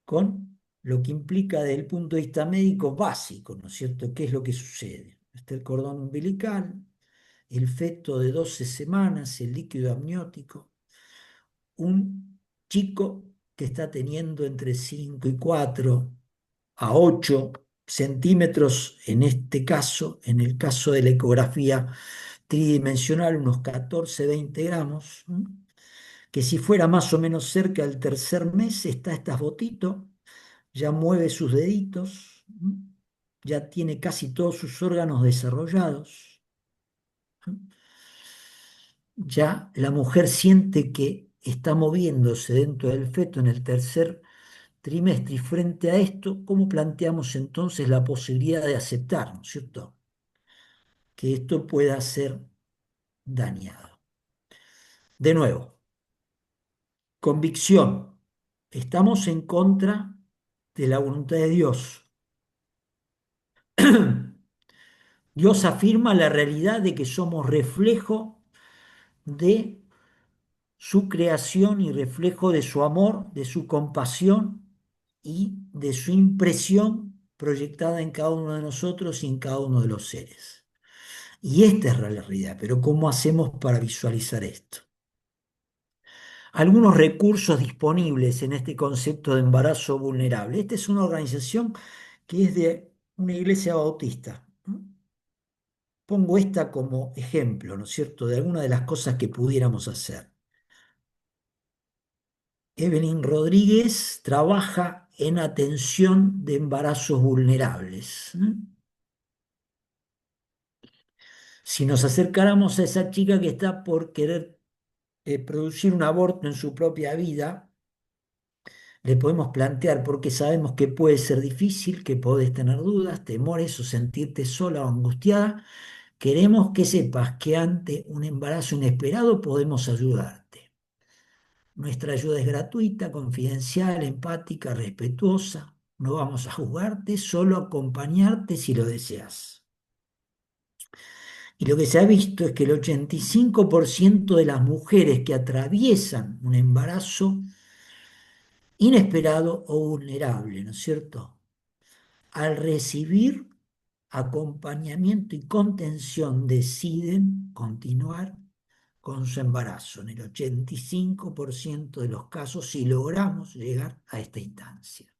con lo que implica desde el punto de vista médico básico, ¿no es cierto?, qué es lo que sucede. Está el cordón umbilical, el feto de 12 semanas, el líquido amniótico, un chico que está teniendo entre 5 y 4 a 8 centímetros, en este caso, en el caso de la ecografía tridimensional, unos 14, 20 gramos, que si fuera más o menos cerca del tercer mes, está estas botito, ya mueve sus deditos, ya tiene casi todos sus órganos desarrollados. Ya la mujer siente que está moviéndose dentro del feto en el tercer trimestre, y frente a esto, ¿cómo planteamos entonces la posibilidad de aceptar, ¿no es cierto?, que esto pueda ser dañado? De nuevo, convicción. Estamos en contra de la voluntad de Dios. Dios afirma la realidad de que somos reflejo de su creación y reflejo de su amor, de su compasión y de su impresión proyectada en cada uno de nosotros y en cada uno de los seres. Y esta es la realidad, pero ¿cómo hacemos para visualizar esto? Algunos recursos disponibles en este concepto de embarazo vulnerable. Esta es una organización que es de una iglesia bautista. Pongo esta como ejemplo, ¿no es cierto?, de alguna de las cosas que pudiéramos hacer. Evelyn Rodríguez trabaja en atención de embarazos vulnerables. Si nos acercáramos a esa chica que está por querer producir un aborto en su propia vida, le podemos plantear, porque sabemos que puede ser difícil, que podés tener dudas, temores o sentirte sola o angustiada. Queremos que sepas que ante un embarazo inesperado podemos ayudarte. Nuestra ayuda es gratuita, confidencial, empática, respetuosa. No vamos a juzgarte, solo acompañarte si lo deseas. Y lo que se ha visto es que el 85% de las mujeres que atraviesan un embarazo inesperado o vulnerable, ¿no es cierto?, al recibir acompañamiento y contención, deciden continuar con su embarazo, en el 85% de los casos, si logramos llegar a esta instancia.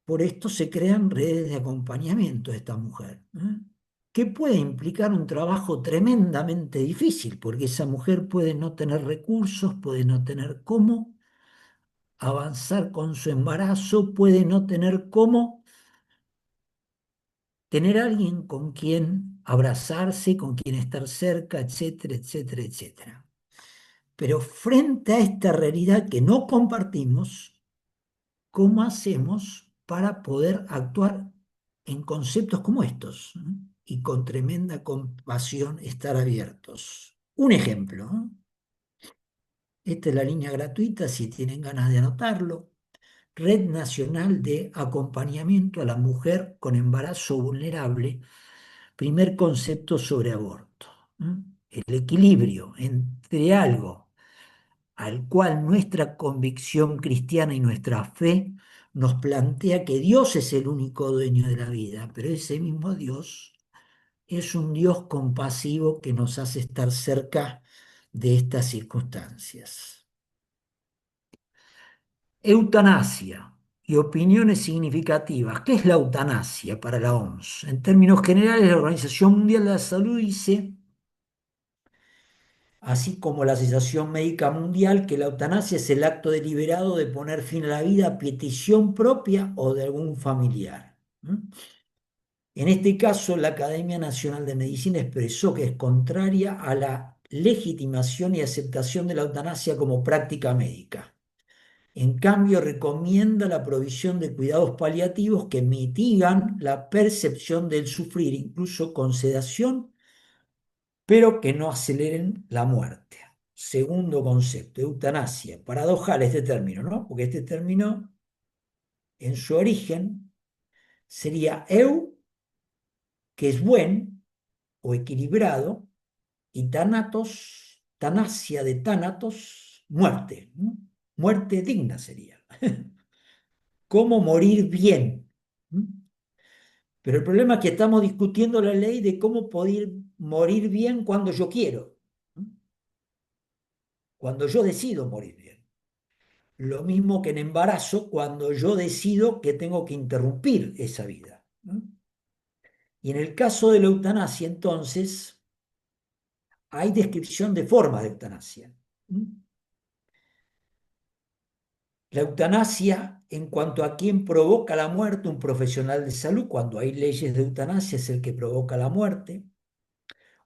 Por esto se crean redes de acompañamiento de esta mujer, que puede implicar un trabajo tremendamente difícil, porque esa mujer puede no tener recursos, puede no tener cómo avanzar con su embarazo, puede no tener cómo tener alguien con quien abrazarse, con quien estar cerca, etcétera, etcétera, etcétera. Pero frente a esta realidad que no compartimos, ¿cómo hacemos para poder actuar en conceptos como estos? Y con tremenda compasión estar abiertos. Un ejemplo, ¿no? Esta es la línea gratuita, si tienen ganas de anotarlo. Red Nacional de Acompañamiento a la Mujer con Embarazo Vulnerable, Primer concepto sobre aborto. El equilibrio entre algo al cual nuestra convicción cristiana y nuestra fe nos plantea que Dios es el único dueño de la vida, pero ese mismo Dios es un Dios compasivo que nos hace estar cerca de estas circunstancias. Eutanasia y opiniones significativas. ¿Qué es la eutanasia para la OMS? En términos generales, la Organización Mundial de la Salud dice, así como la Asociación Médica Mundial, que la eutanasia es el acto deliberado de poner fin a la vida a petición propia o de algún familiar. En este caso, la Academia Nacional de Medicina expresó que es contraria a la legitimación y aceptación de la eutanasia como práctica médica. En cambio, recomienda la provisión de cuidados paliativos que mitigan la percepción del sufrir, incluso con sedación, pero que no aceleren la muerte. Segundo concepto, eutanasia. Paradojal este término, ¿no? Porque este término, en su origen, sería que es buen o equilibrado, y thanatos, tanasia de thanatos, muerte. ¿No? Muerte digna sería. ¿Cómo morir bien? Pero el problema es que estamos discutiendo la ley de cómo poder morir bien cuando yo quiero, cuando yo decido morir bien. Lo mismo que en embarazo, cuando yo decido que tengo que interrumpir esa vida. Y en el caso de la eutanasia, entonces, hay descripción de formas de eutanasia. La eutanasia, en cuanto a quién provoca la muerte, un profesional de salud, cuando hay leyes de eutanasia, es el que provoca la muerte,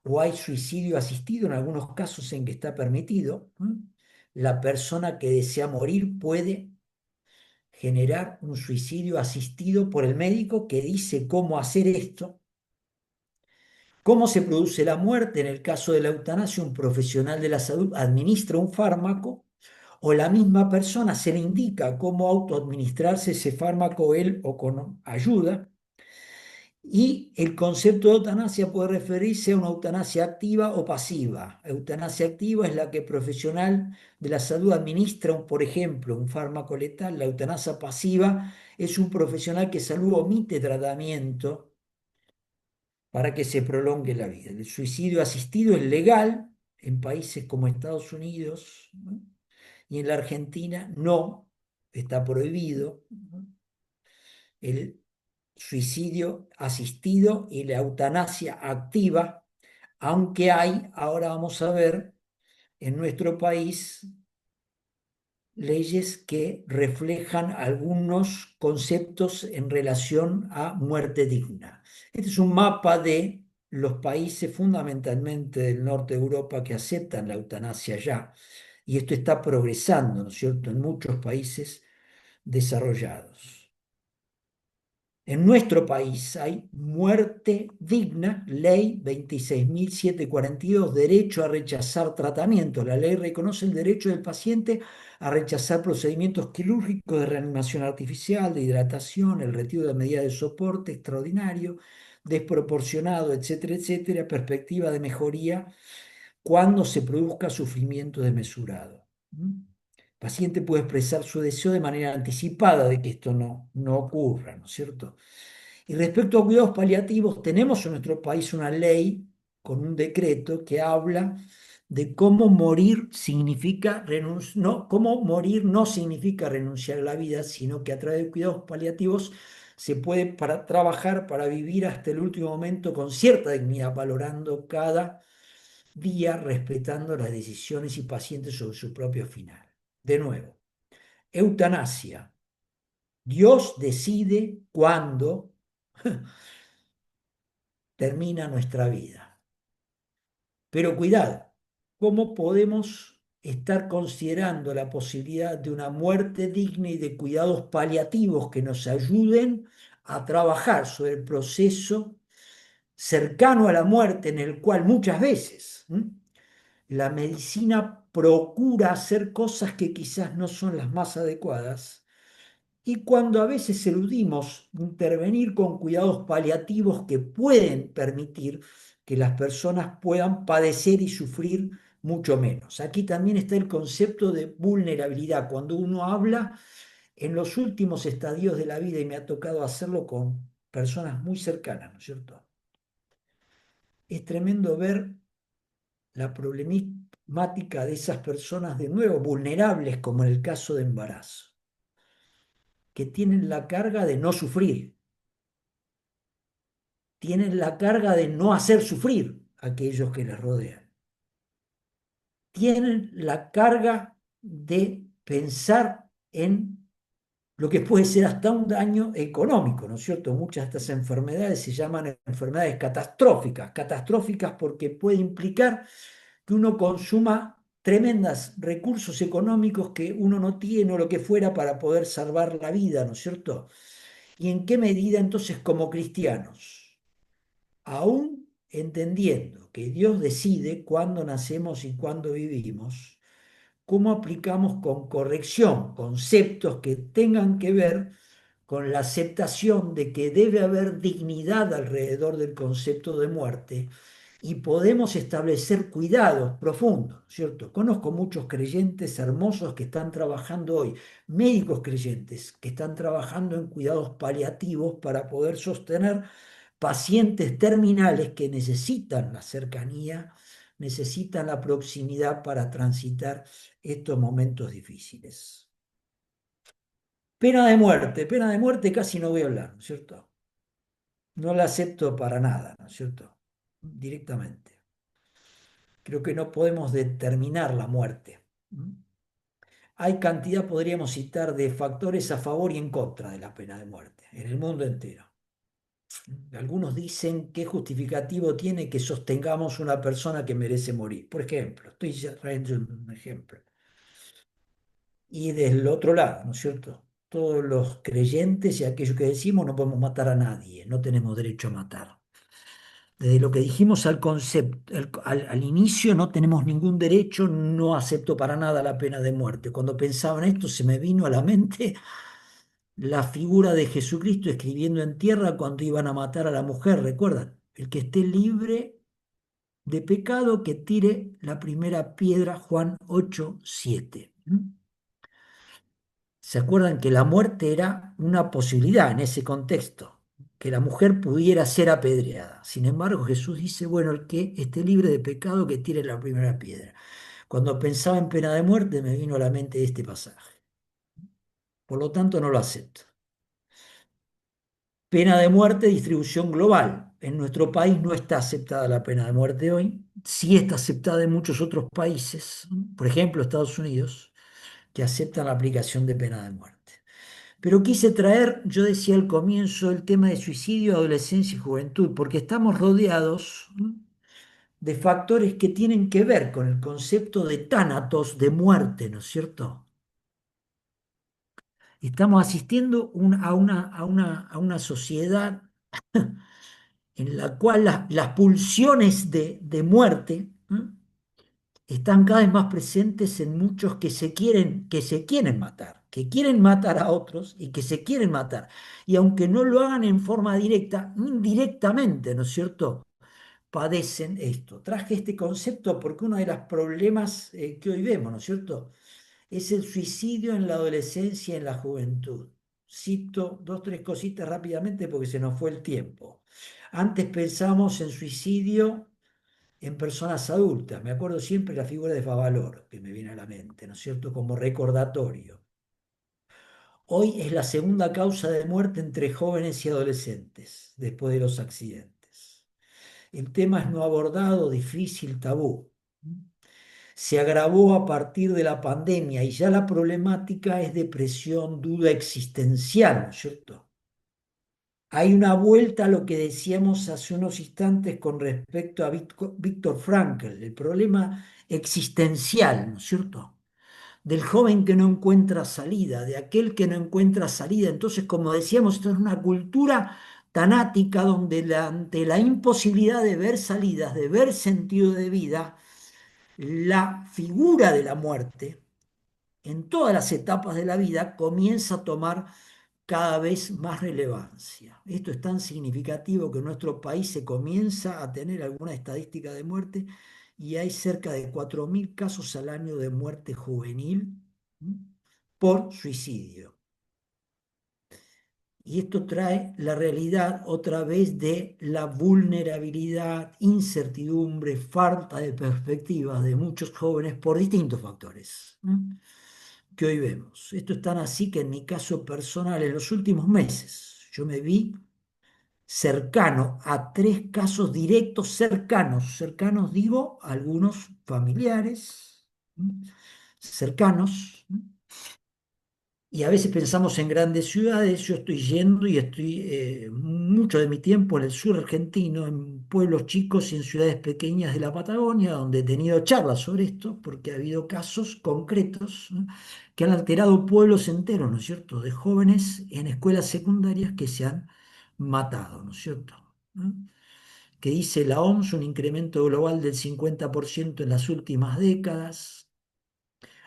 o hay suicidio asistido en algunos casos en que está permitido. La persona que desea morir puede generar un suicidio asistido por el médico que dice cómo hacer esto. ¿Cómo se produce la muerte? En el caso de la eutanasia, un profesional de la salud administra un fármaco o la misma persona se le indica cómo autoadministrarse ese fármaco él o con ayuda. Y el concepto de eutanasia puede referirse a una eutanasia activa o pasiva. Eutanasia activa es la que el profesional de la salud administra, por ejemplo, un fármaco letal. La eutanasia pasiva es un profesional que salud omite tratamiento para que se prolongue la vida. El suicidio asistido es legal en países como Estados Unidos, ¿no? Y en la Argentina no, está prohibido, ¿no? El suicidio asistido y la eutanasia activa, aunque hay, ahora vamos a ver, en nuestro país leyes que reflejan algunos conceptos en relación a muerte digna. Este es un mapa de los países fundamentalmente del norte de Europa que aceptan la eutanasia ya, y esto está progresando, ¿no es cierto?, en muchos países desarrollados. En nuestro país hay muerte digna, ley 26.742, derecho a rechazar tratamiento. La ley reconoce el derecho del paciente a rechazar procedimientos quirúrgicos de reanimación artificial, de hidratación, el retiro de medidas de soporte extraordinario, desproporcionado, etcétera, etcétera, perspectiva de mejoría cuando se produzca sufrimiento desmesurado. El paciente puede expresar su deseo de manera anticipada de que esto no ocurra, ¿no es cierto? Y respecto a cuidados paliativos, tenemos en nuestro país una ley con un decreto que habla de cómo morir significa no, cómo morir no significa renunciar a la vida, sino que a través de cuidados paliativos se puede trabajar para vivir hasta el último momento con cierta dignidad, valorando cada día, respetando las decisiones y pacientes sobre su propio final. De nuevo, eutanasia. Dios decide cuándo termina nuestra vida. Pero cuidado, ¿cómo podemos estar considerando la posibilidad de una muerte digna y de cuidados paliativos que nos ayuden a trabajar sobre el proceso cercano a la muerte en el cual muchas veces la medicina procura hacer cosas que quizás no son las más adecuadas y cuando a veces eludimos intervenir con cuidados paliativos que pueden permitir que las personas puedan padecer y sufrir mucho menos. Aquí también está el concepto de vulnerabilidad. Cuando uno habla en los últimos estadios de la vida, y me ha tocado hacerlo con personas muy cercanas, ¿no es cierto? Es tremendo ver la problemática de esas personas de nuevo vulnerables, como en el caso de embarazo, que tienen la carga de no sufrir, tienen la carga de no hacer sufrir a aquellos que les rodean, tienen la carga de pensar en lo que puede ser hasta un daño económico, ¿no es cierto? Muchas de estas enfermedades se llaman enfermedades catastróficas, catastróficas porque puede implicar que uno consuma tremendos recursos económicos que uno no tiene o lo que fuera para poder salvar la vida, ¿no es cierto? ¿Y en qué medida entonces como cristianos, aún entendiendo que Dios decide cuándo nacemos y cuándo vivimos, cómo aplicamos con corrección conceptos que tengan que ver con la aceptación de que debe haber dignidad alrededor del concepto de muerte y podemos establecer cuidados profundos, ¿cierto? Conozco muchos creyentes hermosos que están trabajando hoy, médicos creyentes que están trabajando en cuidados paliativos para poder sostener pacientes terminales que necesitan la cercanía, necesitan la proximidad para transitar estos momentos difíciles. Pena de muerte casi no voy a hablar, ¿no es cierto? No la acepto para nada, ¿no es cierto? Directamente. Creo que no podemos determinar la muerte. ¿Mm? Hay cantidad, podríamos citar, de factores a favor y en contra de la pena de muerte en el mundo entero. Algunos dicen qué justificativo tiene que sostengamos una persona que merece morir. Por ejemplo, estoy trayendo un ejemplo. Y del otro lado, ¿no es cierto? Todos los creyentes y aquellos que decimos no podemos matar a nadie, no tenemos derecho a matar. Desde lo que dijimos al concepto, al inicio, no tenemos ningún derecho, no acepto para nada la pena de muerte. Cuando pensaba en esto, se me vino a la mente la figura de Jesucristo escribiendo en tierra cuando iban a matar a la mujer. ¿Recuerdan? El que esté libre de pecado, que tire la primera piedra, Juan 8:7. ¿Se acuerdan que la muerte era una posibilidad en ese contexto? Que la mujer pudiera ser apedreada. Sin embargo, Jesús dice, bueno, el que esté libre de pecado, que tire la primera piedra. Cuando pensaba en pena de muerte, me vino a la mente este pasaje. Por lo tanto, no lo acepto. Pena de muerte, distribución global. En nuestro país no está aceptada la pena de muerte hoy. Sí está aceptada en muchos otros países, por ejemplo, Estados Unidos, que aceptan la aplicación de pena de muerte. Pero quise traer, yo decía al comienzo, el tema de suicidio, adolescencia y juventud, porque estamos rodeados de factores que tienen que ver con el concepto de tánatos, de muerte, ¿no es cierto? Estamos asistiendo a una sociedad en la cual las pulsiones de muerte están cada vez más presentes en muchos que se quieren matar, que quieren matar a otros y que se quieren matar. Y aunque no lo hagan en forma directa, indirectamente, ¿no es cierto? Padecen esto. Traje este concepto porque uno de los problemas que hoy vemos, ¿no es cierto? Es el suicidio en la adolescencia y en la juventud. Cito dos, tres cositas rápidamente porque se nos fue el tiempo. Antes pensamos en suicidio en personas adultas. Me acuerdo siempre la figura de Favaloro, que me viene a la mente, ¿no es cierto?, como recordatorio. Hoy es la segunda causa de muerte entre jóvenes y adolescentes, después de los accidentes. El tema es no abordado, difícil, tabú. Se agravó a partir de la pandemia y ya la problemática es depresión, duda existencial, ¿no es cierto? Hay una vuelta a lo que decíamos hace unos instantes con respecto a Víctor Frankl, el problema existencial, ¿no es cierto? Del joven que no encuentra salida, de aquel que no encuentra salida. Entonces, como decíamos, esto es una cultura tanática donde ante la imposibilidad de ver salidas, de ver sentido de vida, la figura de la muerte en todas las etapas de la vida comienza a tomar cada vez más relevancia. Esto es tan significativo que en nuestro país se comienza a tener alguna estadística de muerte y hay cerca de 4.000 casos al año de muerte juvenil, ¿m?, por suicidio. Y esto trae la realidad otra vez de la vulnerabilidad, incertidumbre, falta de perspectivas de muchos jóvenes por distintos factores, ¿m?, que hoy vemos. Esto es tan así que en mi caso personal, en los últimos meses, yo me vi cercano a 3 casos directos, cercanos digo, algunos familiares, ¿m?, cercanos, ¿m?, y a veces pensamos en grandes ciudades. Yo estoy yendo y estoy mucho de mi tiempo en el sur argentino, en pueblos chicos y en ciudades pequeñas de la Patagonia, donde he tenido charlas sobre esto, porque ha habido casos concretos, ¿no?, que han alterado pueblos enteros, ¿no es cierto?, de jóvenes en escuelas secundarias que se han matado, ¿no es cierto?, ¿no?, que dice la OMS, un incremento global del 50% en las últimas décadas.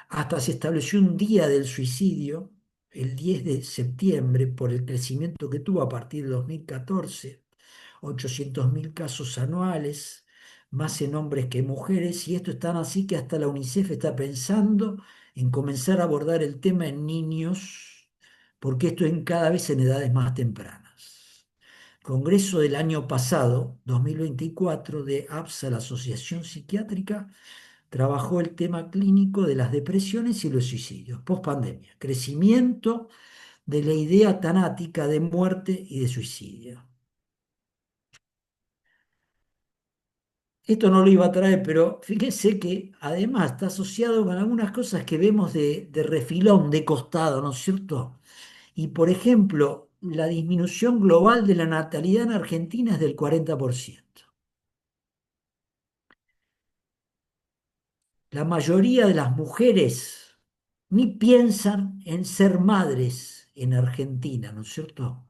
Hasta se estableció un día del suicidio, el 10 de septiembre, por el crecimiento que tuvo a partir de 2014, 800.000 casos anuales, más en hombres que en mujeres, y esto es tan así que hasta la UNICEF está pensando en comenzar a abordar el tema en niños, porque esto es cada vez en edades más tempranas. Congreso del año pasado, 2024, de APSA, la Asociación Psiquiátrica, trabajó el tema clínico de las depresiones y los suicidios, post-pandemia, crecimiento de la idea tanática de muerte y de suicidio. Esto no lo iba a traer, pero fíjense que además está asociado con algunas cosas que vemos de refilón, de costado, ¿no es cierto? Y por ejemplo, la disminución global de la natalidad en Argentina es del 40%. La mayoría de las mujeres ni piensan en ser madres en Argentina, ¿no es cierto?,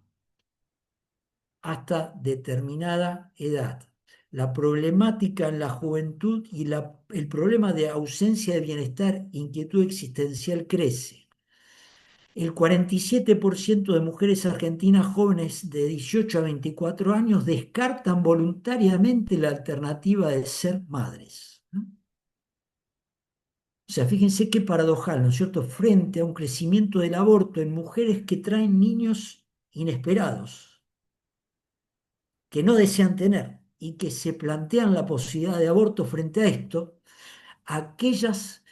hasta determinada edad. La problemática en la juventud y el problema de ausencia de bienestar, inquietud existencial crece. El 47% de mujeres argentinas jóvenes de 18 a 24 años descartan voluntariamente la alternativa de ser madres, ¿no? O sea, fíjense qué paradojal, ¿no es cierto?, frente a un crecimiento del aborto en mujeres que traen niños inesperados, que no desean tener y que se plantean la posibilidad de aborto. Frente a esto, aquellas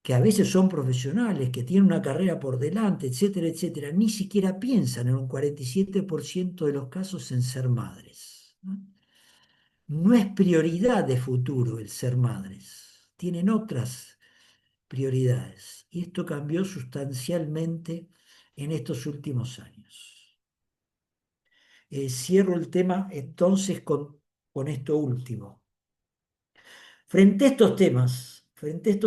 que a veces son profesionales, que tienen una carrera por delante, etcétera, etcétera, ni siquiera piensan en un 47% de los casos en ser madres, ¿no? No es prioridad de futuro el ser madres, tienen otras prioridades. Y esto cambió sustancialmente en estos últimos años. Cierro el tema entonces con esto último. Frente a estos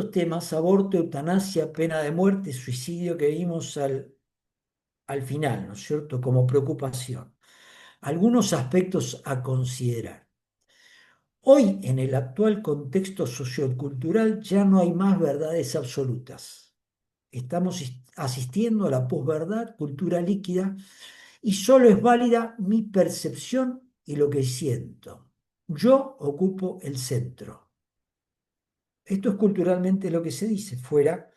temas, aborto, eutanasia, pena de muerte, suicidio, que vimos al final, ¿no es cierto?, como preocupación. Algunos aspectos a considerar. Hoy, en el actual contexto sociocultural, ya no hay más verdades absolutas. Estamos asistiendo a la posverdad, cultura líquida, y solo es válida mi percepción y lo que siento. Yo ocupo el centro. Esto es culturalmente lo que se dice, fuera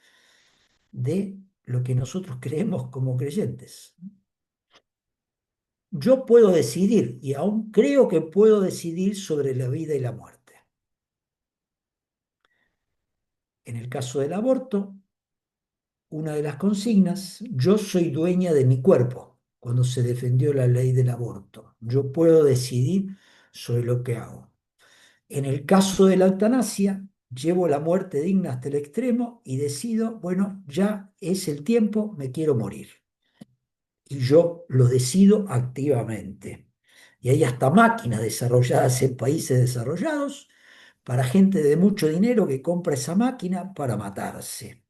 de lo que nosotros creemos como creyentes. Yo puedo decidir, y aún creo que puedo decidir, sobre la vida y la muerte. En el caso del aborto, una de las consignas: yo soy dueña de mi cuerpo, cuando se defendió la ley del aborto. Yo puedo decidir sobre lo que hago. En el caso de la eutanasia, llevo la muerte digna hasta el extremo y decido, bueno, ya es el tiempo, me quiero morir. Y yo lo decido activamente. Y hay hasta máquinas desarrolladas en países desarrollados para gente de mucho dinero que compra esa máquina para matarse.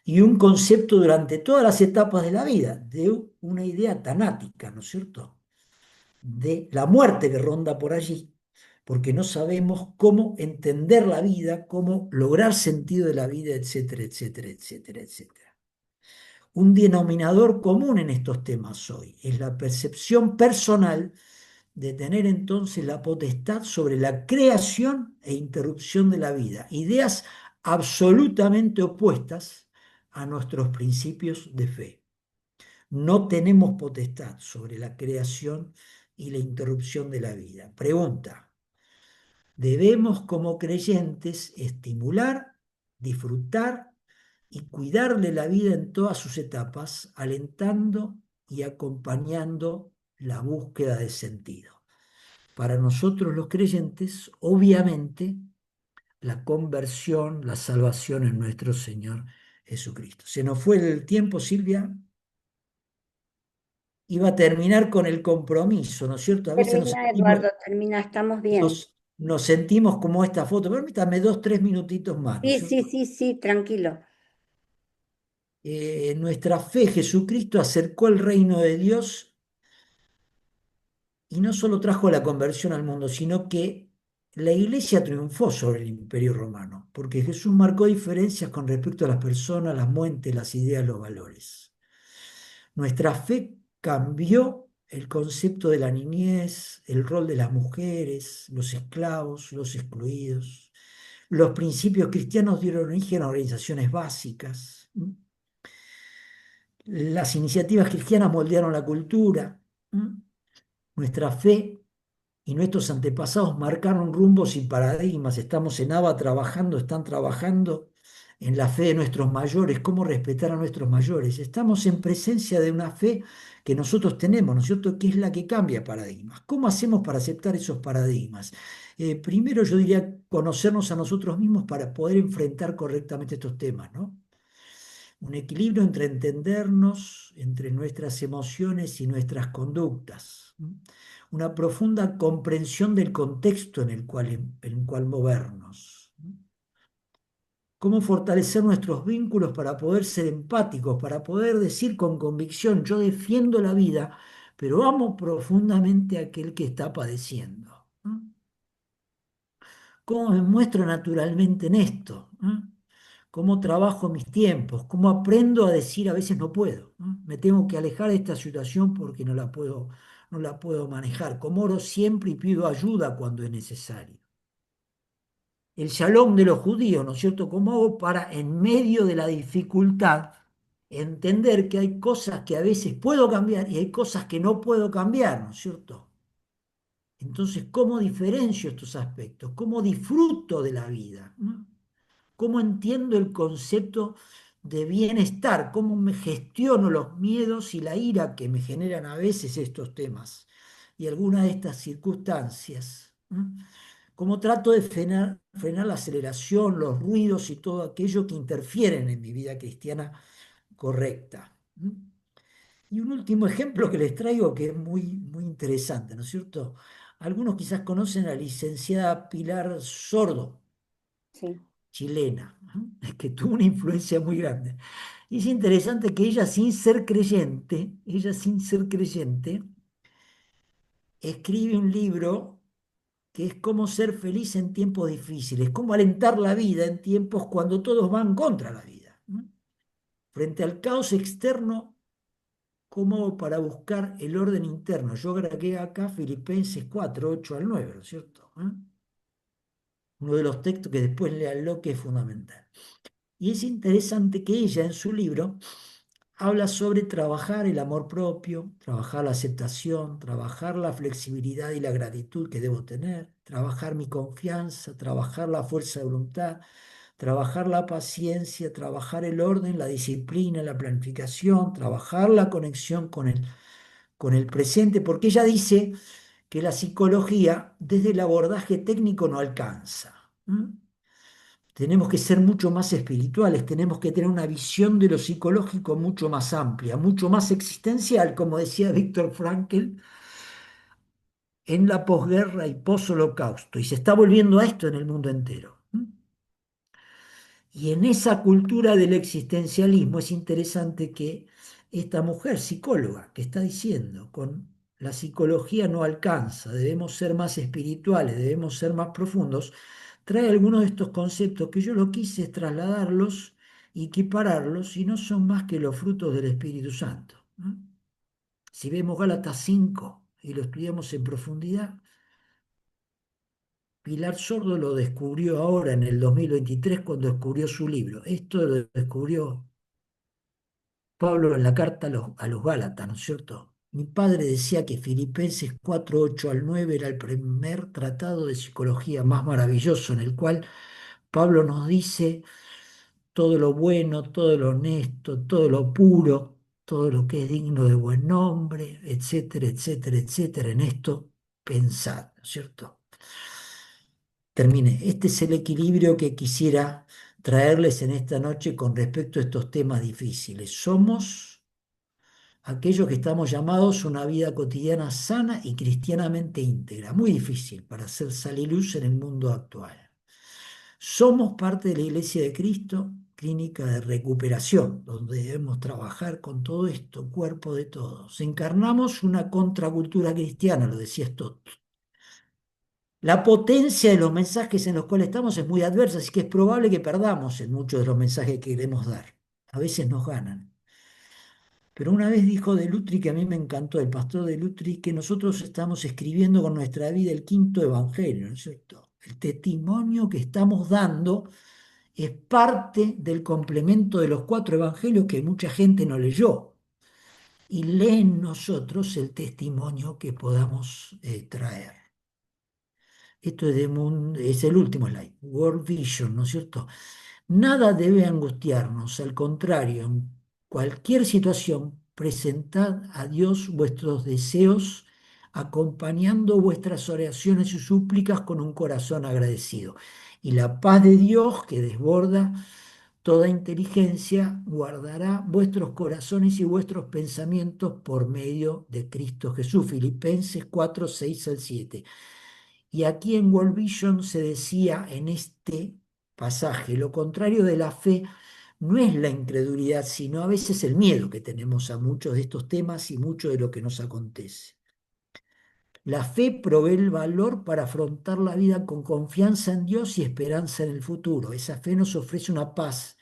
Y un concepto durante todas las etapas de la vida, de una idea tanática, ¿no es cierto?, de la muerte que ronda por allí, porque no sabemos cómo entender la vida, cómo lograr sentido de la vida, etcétera, etcétera, etcétera, etcétera. un denominador común en estos temas hoy. Es la percepción personal de tener entonces la potestad sobre la creación e interrupción de la vida. Ideas absolutamente opuestas a nuestros principios de fe. No tenemos potestad sobre la creación y la interrupción de la vida. Pregunta: debemos como creyentes estimular, disfrutar y cuidarle la vida en todas sus etapas, alentando y acompañando la búsqueda de sentido. Para nosotros los creyentes, obviamente, la conversión, la salvación en nuestro Señor Jesucristo. Se nos fue el tiempo, Silvia. Iba a terminar con el compromiso, ¿no es cierto? A veces
Termina, Eduardo, termina, estamos bien.
nos sentimos como esta foto. Permítame 2, 3 minutitos más, ¿no es
Sí, sí,
cierto?
sí, sí, tranquilo.
Nuestra fe, Jesucristo acercó el reino de Dios y no solo trajo la conversión al mundo, sino que la iglesia triunfó sobre el imperio romano, porque Jesús marcó diferencias con respecto a las personas, las muentes, las ideas, los valores. Nuestra fe cambió el concepto de la niñez, el rol de las mujeres, los esclavos, los excluidos. Los principios cristianos dieron origen a organizaciones básicas. Las iniciativas cristianas moldearon la cultura. Nuestra fe y nuestros antepasados marcaron rumbos y paradigmas. Estamos en ABA trabajando, están trabajando en la fe de nuestros mayores, cómo respetar a nuestros mayores. Estamos en presencia de una fe que nosotros tenemos, ¿no es cierto?, que es la que cambia paradigmas. ¿Cómo hacemos para aceptar esos paradigmas? Primero yo diría conocernos a nosotros mismos para poder enfrentar correctamente estos temas, ¿no? Un equilibrio entre entendernos, entre nuestras emociones y nuestras conductas. Una profunda comprensión del contexto en el cual movernos. Cómo fortalecer nuestros vínculos para poder ser empáticos, para poder decir con convicción: yo defiendo la vida, pero amo profundamente a aquel que está padeciendo. ¿Cómo me muestro naturalmente en esto? ¿Cómo trabajo mis tiempos? ¿Cómo aprendo a decir a veces no puedo? Me tengo que alejar de esta situación porque no la puedo manejar. ¿Cómo oro siempre y pido ayuda cuando es necesario? El shalom de los judíos, ¿no es cierto? ¿Cómo hago para, en medio de la dificultad, entender que hay cosas que a veces puedo cambiar y hay cosas que no puedo cambiar, ¿no es cierto? Entonces, ¿cómo diferencio estos aspectos? ¿Cómo disfruto de la vida? ¿Cómo entiendo el concepto de bienestar? ¿Cómo me gestiono los miedos y la ira que me generan a veces estos temas y algunas de estas circunstancias? ¿Cómo trato de frenar la aceleración, los ruidos y todo aquello que interfieren en mi vida cristiana correcta? Y un último ejemplo que les traigo que es muy, muy interesante, ¿no es cierto? Algunos quizás conocen a la licenciada Pilar Sordo,
Sí.
chilena, que tuvo una influencia muy grande. Y es interesante que ella sin ser creyente, escribe un libro que es cómo ser feliz en tiempos difíciles, cómo alentar la vida en tiempos cuando todos van contra la vida. Frente al caos externo, como para buscar el orden interno. Yo agregué acá Filipenses 4, 8 al 9, ¿no es cierto? Uno de los textos que después léanlo, que es fundamental. Y es interesante que ella en su libro habla sobre trabajar el amor propio, trabajar la aceptación, trabajar la flexibilidad y la gratitud que debo tener, trabajar mi confianza, trabajar la fuerza de voluntad, trabajar la paciencia, trabajar el orden, la disciplina, la planificación, trabajar la conexión con el presente, porque ella dice que la psicología desde el abordaje técnico no alcanza. Tenemos que ser mucho más espirituales, tenemos que tener una visión de lo psicológico mucho más amplia, mucho más existencial, como decía Víctor Frankl, en la posguerra y posholocausto. Y se está volviendo a esto en el mundo entero. Y en esa cultura del existencialismo es interesante que esta mujer psicóloga que está diciendo, con la psicología no alcanza, debemos ser más espirituales, debemos ser más profundos, trae algunos de estos conceptos que yo lo quise trasladarlos y equipararlos y no son más que los frutos del Espíritu Santo, ¿no? Si vemos Gálatas 5 y lo estudiamos en profundidad, Pilar Sordo lo descubrió ahora en el 2023 cuando descubrió su libro. Esto lo descubrió Pablo en la carta a los Gálatas, ¿no es cierto? Mi padre decía que Filipenses 4, 8 al 9 era el primer tratado de psicología más maravilloso en el cual Pablo nos dice todo lo bueno, todo lo honesto, todo lo puro, todo lo que es digno de buen nombre, etcétera, etcétera, etcétera. En esto pensad, ¿no es cierto? Terminé. Este es el equilibrio que quisiera traerles en esta noche con respecto a estos temas difíciles. Somos aquellos que estamos llamados a una vida cotidiana sana y cristianamente íntegra. Muy difícil para hacer sal y luz en el mundo actual. Somos parte de la Iglesia de Cristo, clínica de recuperación, donde debemos trabajar con todo esto, cuerpo de todos. Encarnamos una contracultura cristiana, lo decía Stott. La potencia de los mensajes en los cuales estamos es muy adversa, así que es probable que perdamos en muchos de los mensajes que queremos dar. A veces nos ganan. Pero una vez dijo De Lutri, que a mí me encantó, el pastor De Lutri, que nosotros estamos escribiendo con nuestra vida el quinto evangelio, ¿no es cierto? El testimonio que estamos dando es parte del complemento de los cuatro evangelios que mucha gente no leyó. Y lee en nosotros el testimonio que podamos traer. Esto es el último slide, World Vision, ¿no es cierto? Nada debe angustiarnos, al contrario, en cualquier situación, presentad a Dios vuestros deseos, acompañando vuestras oraciones y súplicas con un corazón agradecido. Y la paz de Dios, que desborda toda inteligencia, guardará vuestros corazones y vuestros pensamientos por medio de Cristo Jesús. Filipenses 4, 6 al 7. Y aquí en World Vision se decía en este pasaje, lo contrario de la fe no es la incredulidad, sino a veces el miedo que tenemos a muchos de estos temas y mucho de lo que nos acontece. La fe provee el valor para afrontar la vida con confianza en Dios y esperanza en el futuro. Esa fe nos ofrece una paz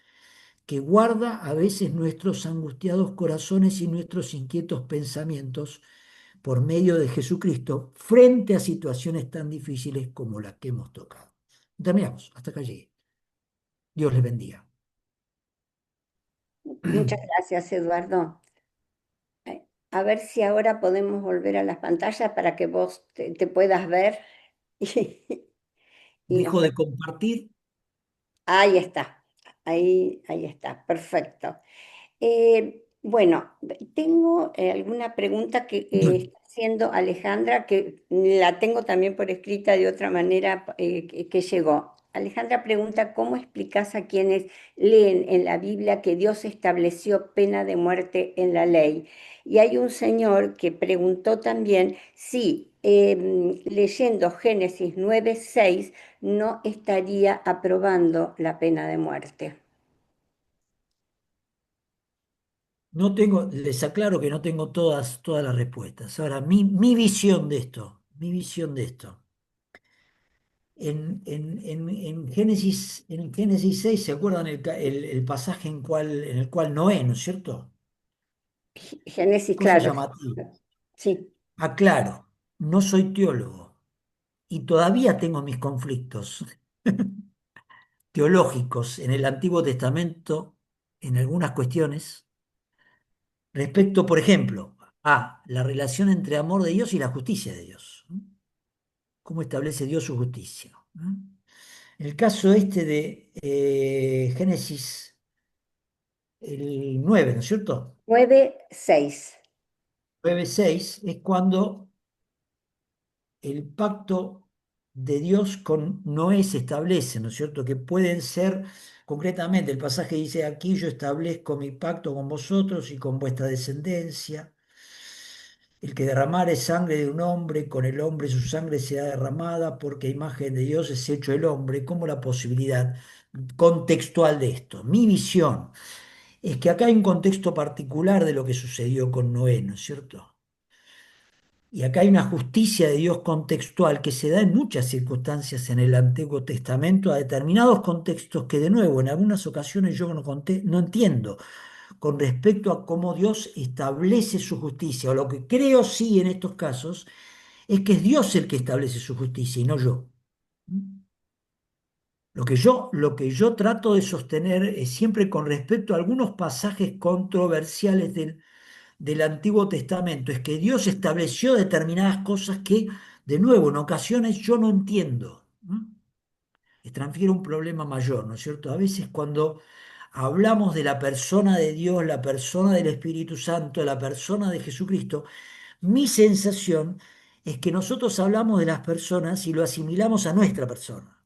que guarda a veces nuestros angustiados corazones y nuestros inquietos pensamientos por medio de Jesucristo frente a situaciones tan difíciles como las que hemos tocado. Terminamos, hasta acá llegué. Dios les bendiga.
Muchas gracias, Eduardo. A ver si ahora podemos volver a las pantallas para que vos te puedas ver y, y nos
Dejo de
veamos.
compartir.
Ahí está, ahí está, perfecto. Bueno, tengo alguna pregunta que está haciendo Alejandra, que la tengo también por escrita de otra manera que llegó. Alejandra pregunta, ¿cómo explicás a quienes leen en la Biblia que Dios estableció pena de muerte en la ley? Y hay un señor que preguntó también si leyendo Génesis 9:6 no estaría aprobando la pena de muerte.
No tengo, les aclaro que no tengo todas las respuestas. Ahora, mi visión de esto, mi visión de esto. En Génesis 6, ¿se acuerdan el pasaje en el cual Noé, ¿no es cierto?
Génesis,
Cosa
claro.
llamativa.
Sí.
Aclaro, no soy teólogo y todavía tengo mis conflictos teológicos en el Antiguo Testamento en algunas cuestiones respecto, por ejemplo, a la relación entre amor de Dios y la justicia de Dios. ¿Cómo establece Dios su justicia? En el caso este de Génesis el 9, ¿no es cierto?
9:6.
9:6 es cuando el pacto de Dios con Noé se establece, ¿no es cierto? Que pueden ser, concretamente, el pasaje dice, aquí yo establezco mi pacto con vosotros y con vuestra descendencia. El que derramare sangre de un hombre, con el hombre su sangre será derramada, porque a imagen de Dios es hecho el hombre, como la posibilidad contextual de esto. Mi visión es que acá hay un contexto particular de lo que sucedió con Noé, ¿no es cierto? Y acá hay una justicia de Dios contextual que se da en muchas circunstancias en el Antiguo Testamento, a determinados contextos que, de nuevo, en algunas ocasiones yo no entiendo con respecto a cómo Dios establece su justicia. O lo que creo sí en estos casos es que es Dios el que establece su justicia y no yo. Lo que yo trato de sostener es siempre con respecto a algunos pasajes controversiales del Antiguo Testamento, es que Dios estableció determinadas cosas que, de nuevo, en ocasiones yo no entiendo. Transfiere un problema mayor, ¿no es cierto? A veces cuando hablamos de la persona de Dios, la persona del Espíritu Santo, la persona de Jesucristo, mi sensación es que nosotros hablamos de las personas y lo asimilamos a nuestra persona.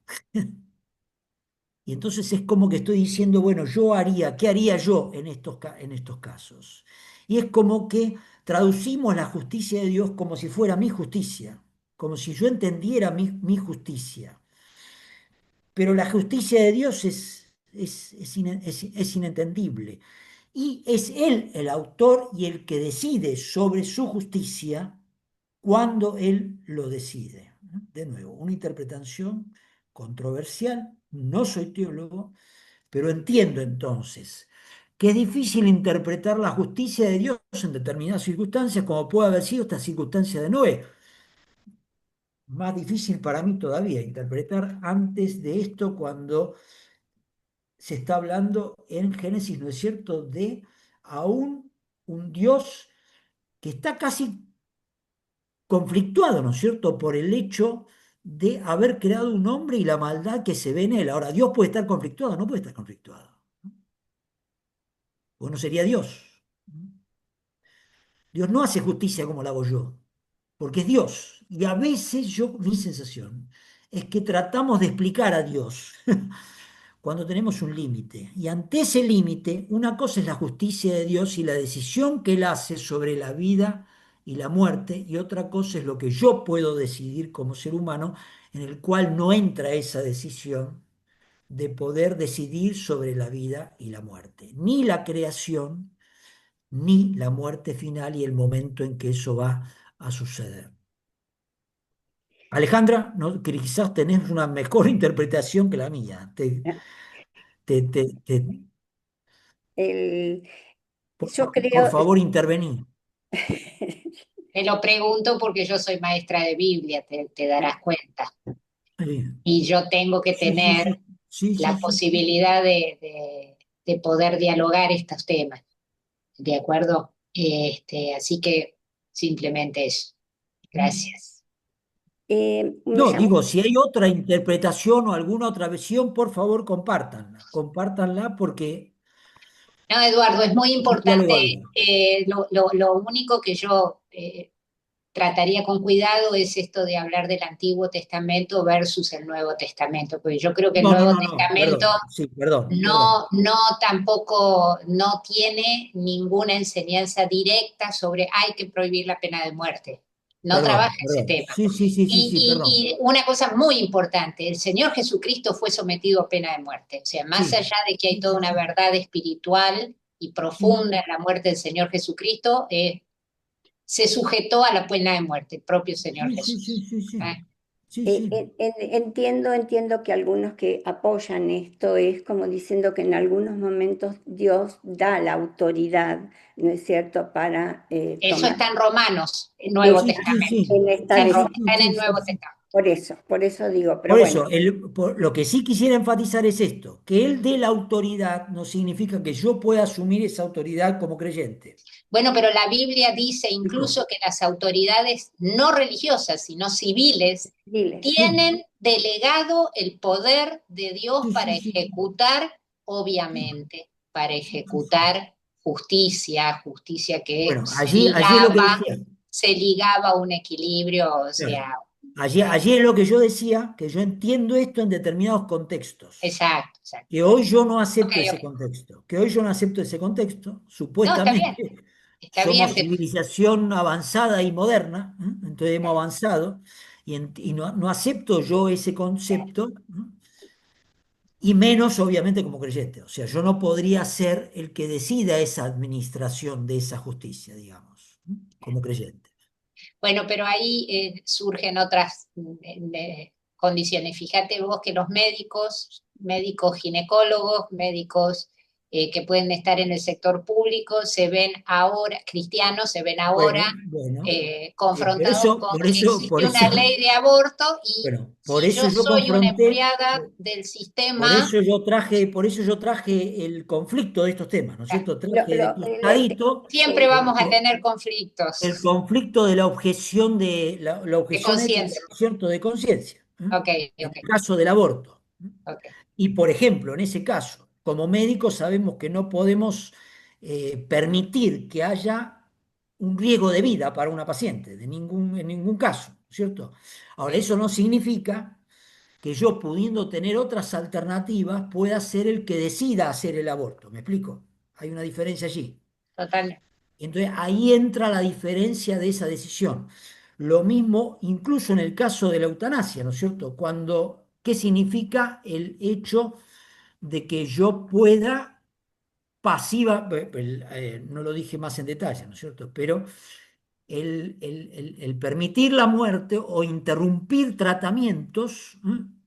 Y entonces es como que estoy diciendo, bueno, ¿qué haría yo en estos casos? Y es como que traducimos la justicia de Dios como si fuera mi justicia, como si yo entendiera mi justicia. Pero la justicia de Dios es inentendible. Y es Él el autor y el que decide sobre su justicia cuando Él lo decide. De nuevo, una interpretación controversial. No soy teólogo, pero entiendo entonces que es difícil interpretar la justicia de Dios en determinadas circunstancias, como puede haber sido esta circunstancia de Noé. Más difícil para mí todavía interpretar antes de esto cuando se está hablando en Génesis, ¿no es cierto?, de aún un Dios que está casi conflictuado, ¿no es cierto?, por el hecho de haber creado un hombre y la maldad que se ve en él. Ahora, Dios puede estar conflictuado, no puede estar conflictuado. Pues no sería Dios. Dios no hace justicia como la hago yo, porque es Dios. Y a veces mi sensación es que tratamos de explicar a Dios cuando tenemos un límite. Y ante ese límite, una cosa es la justicia de Dios y la decisión que Él hace sobre la vida y la muerte, y otra cosa es lo que yo puedo decidir como ser humano, en el cual no entra esa decisión de poder decidir sobre la vida y la muerte, ni la creación, ni la muerte final y el momento en que eso va a suceder. Alejandra, ¿no? Que quizás tenés una mejor interpretación que la mía. Te, te- te-
El-
por,
yo
por
creo,
favor, intervení.
Te lo pregunto porque yo soy maestra de Biblia, te darás cuenta.
Sí,
Y yo tengo que
sí, sí,
tener
sí, sí, sí,
la
sí, sí.
posibilidad de poder dialogar estos temas, ¿de acuerdo? Así que simplemente eso. Gracias.
me
No,
llamó,
digo, si hay otra interpretación o alguna otra versión, por favor, compártanla. Compártanla porque
No, Eduardo, es muy
es diálogo
importante.
abierto.
Lo único que yo trataría con cuidado es esto de hablar del Antiguo Testamento versus el Nuevo Testamento, porque yo creo que el
No, no,
Nuevo
no, no,
Testamento
perdón. Sí, perdón, perdón.
no tampoco no tiene ninguna enseñanza directa sobre hay que prohibir la pena de muerte. No trabaja
Perdón,
ese
perdón.
tema.
Sí, sí, sí, sí, sí, perdón.
Y una cosa muy importante, el Señor Jesucristo fue sometido a pena de muerte. O sea, más
Sí,
allá de que hay
sí,
toda
sí,
una
sí.
verdad espiritual y
Sí,
profunda en la muerte del Señor Jesucristo, se sujetó a la pena de muerte, el propio Señor
sí, sí, sí,
Jesús.
sí, sí.
¿Eh?
Sí, sí.
entiendo que algunos que apoyan esto es como diciendo que en algunos momentos Dios da la autoridad, ¿no es cierto?, para
Eso
tomar.
está en Romanos, el
Sí,
Nuevo
sí, sí,
Testamento.
sí.
Está
Sí, sí, sí,
Está en
sí,
el
sí,
Nuevo
sí.
Testamento.
por eso digo, pero
Por
bueno,
eso, lo que sí quisiera enfatizar es esto, que él dé la autoridad no significa que yo pueda asumir esa autoridad como creyente.
Bueno, pero la Biblia dice
¿Explicó?
incluso que las autoridades no religiosas, sino civiles,
diles.
Sí,
tienen delegado el poder de Dios
sí,
para
sí, sí,
ejecutar,
sí,
obviamente, para
sí, sí, sí.
ejecutar justicia que
Bueno, allí es lo que decía.
se ligaba a un equilibrio, o
Claro.
sea,
Allí es lo que yo decía, que yo entiendo esto en determinados contextos,
exacto, exacto.
que hoy yo no
Ok,
acepto ese
ok.
contexto, que hoy yo no acepto ese contexto,
No,
supuestamente
está bien,
somos civilización avanzada y moderna, ¿eh? Entonces hemos avanzado y no acepto yo ese concepto, ¿no? Y menos obviamente como creyente. O sea, yo no podría ser el que decida esa administración de esa justicia, digamos, ¿no? Como creyente.
Bueno, pero ahí surgen otras condiciones. Fíjate vos que los médicos, médicos ginecólogos, médicos que pueden estar en el sector público, se ven ahora, cristianos, se ven ahora
Bueno, bueno. Por
confrontados
eso,
con
por
que
eso, por
existe
eso,
una ley de aborto y
bueno, por
si
eso
yo
yo
soy una
confronté.
empleada del sistema,
Por eso yo traje el conflicto de estos temas, ¿no es cierto?
Lo-
Traje de
lo- le-
costadito
siempre vamos a
el,
tener
el
conflictos
conflicto de la objeción la
de
objeción ética,
conciencia.
¿no es cierto?, de conciencia, ¿eh?
Ok,
En
ok,
el caso del aborto.
ok.
Y por ejemplo, en ese caso, como médicos sabemos que no podemos permitir que haya un riesgo de vida para una paciente, en ningún caso, ¿no es cierto? Ahora,
Sí,
eso no significa que yo, pudiendo tener otras alternativas, pueda ser el que decida hacer el aborto. ¿Me explico? Hay una diferencia allí.
totalmente.
Entonces ahí entra la diferencia de esa decisión. Lo mismo incluso en el caso de la eutanasia, ¿no es cierto? ¿Qué significa el hecho de que yo pueda pasiva, no lo dije más en detalle, ¿no es cierto? Pero el permitir la muerte o interrumpir tratamientos,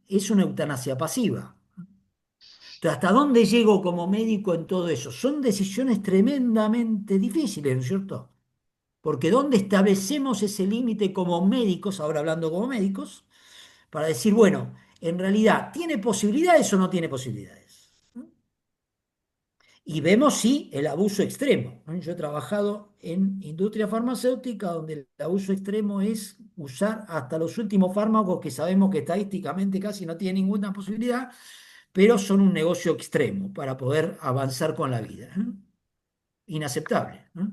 es una eutanasia pasiva. Entonces, ¿hasta dónde llego como médico en todo eso? Son decisiones tremendamente difíciles, ¿no es cierto? Porque ¿dónde establecemos ese límite como médicos, ahora hablando como médicos, para decir, bueno, en realidad, ¿tiene posibilidades o no tiene posibilidades? Y vemos, sí, el abuso extremo, ¿no? Yo he trabajado en industria farmacéutica donde el abuso extremo es usar hasta los últimos fármacos que sabemos que estadísticamente casi no tienen ninguna posibilidad, pero son un negocio extremo para poder avanzar con la vida, ¿no? Inaceptable, ¿no?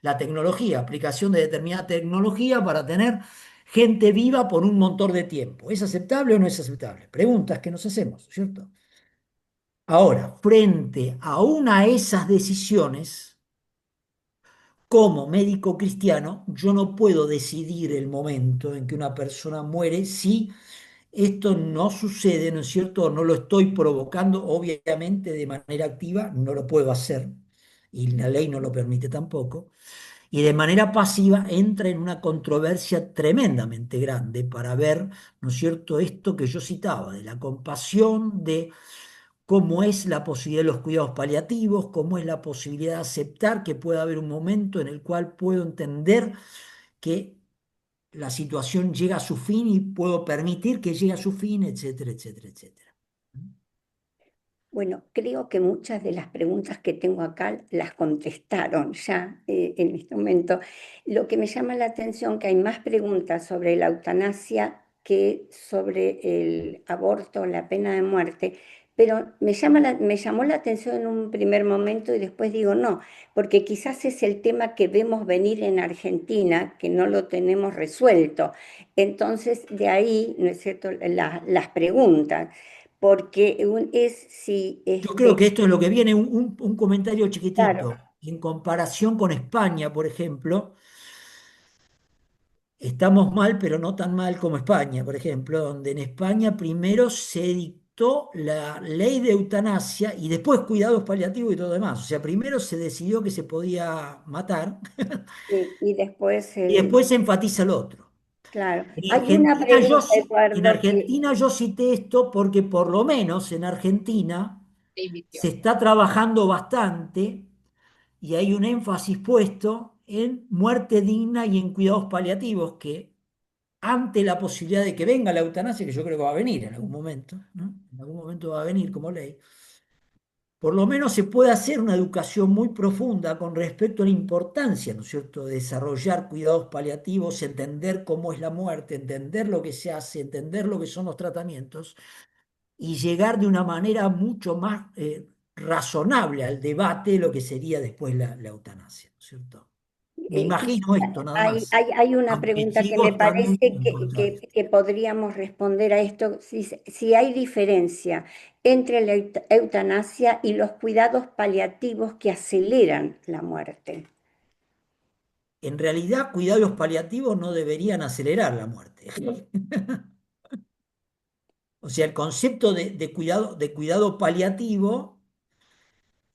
La tecnología, aplicación de determinada tecnología para tener gente viva por un montón de tiempo. ¿Es aceptable o no es aceptable? Preguntas que nos hacemos, ¿cierto? Ahora, frente a una de esas decisiones, como médico cristiano, yo no puedo decidir el momento en que una persona muere si esto no sucede, ¿no es cierto? No lo estoy provocando, obviamente, de manera activa, no lo puedo hacer, y la ley no lo permite tampoco. Y de manera pasiva entra en una controversia tremendamente grande para ver, ¿no es cierto?, esto que yo citaba, de la compasión, de cómo es la posibilidad de los cuidados paliativos, cómo es la posibilidad de aceptar que pueda haber un momento en el cual puedo entender que la situación llega a su fin y puedo permitir que llegue a su fin, etcétera, etcétera, etcétera.
Bueno, creo que muchas de las preguntas que tengo acá las contestaron ya en este momento. Lo que me llama la atención que hay más preguntas sobre la eutanasia que sobre el aborto, la pena de muerte, pero me llamó la atención en un primer momento y después digo no, porque quizás es el tema que vemos venir en Argentina, que no lo tenemos resuelto. Entonces, de ahí, ¿no es cierto?, las preguntas porque es si,
Yo creo que
este,
esto es lo que viene, un comentario
claro,
chiquitito. En comparación con España, por ejemplo, estamos mal, pero no tan mal como España, por ejemplo, donde en España primero se dictó la ley de eutanasia y después cuidados paliativos y todo demás. O sea, primero se decidió que se podía matar
y después
y después se enfatiza lo otro.
claro.
En
Hay una
Argentina
pregunta,
en
Eduardo, que
Argentina yo cité esto porque por lo menos en Argentina
Te invito.
se está trabajando bastante y hay un énfasis puesto en muerte digna y en cuidados paliativos que ante la posibilidad de que venga la eutanasia, que yo creo que va a venir en algún momento, ¿no? En algún momento va a venir como ley, por lo menos se puede hacer una educación muy profunda con respecto a la importancia, ¿no es cierto?, de desarrollar cuidados paliativos, entender cómo es la muerte, entender lo que se hace, entender lo que son los tratamientos y llegar de una manera mucho más razonable al debate de lo que sería después la eutanasia, ¿no es cierto? Me
quizá
imagino esto nada más,
hay una
aunque
pregunta que
sigo
me
estando
parece
en contra de esto.
que podríamos responder a esto, si hay diferencia entre la eutanasia y los cuidados paliativos que aceleran la muerte.
En realidad, cuidados paliativos no deberían acelerar la muerte. O sea, el concepto de cuidado paliativo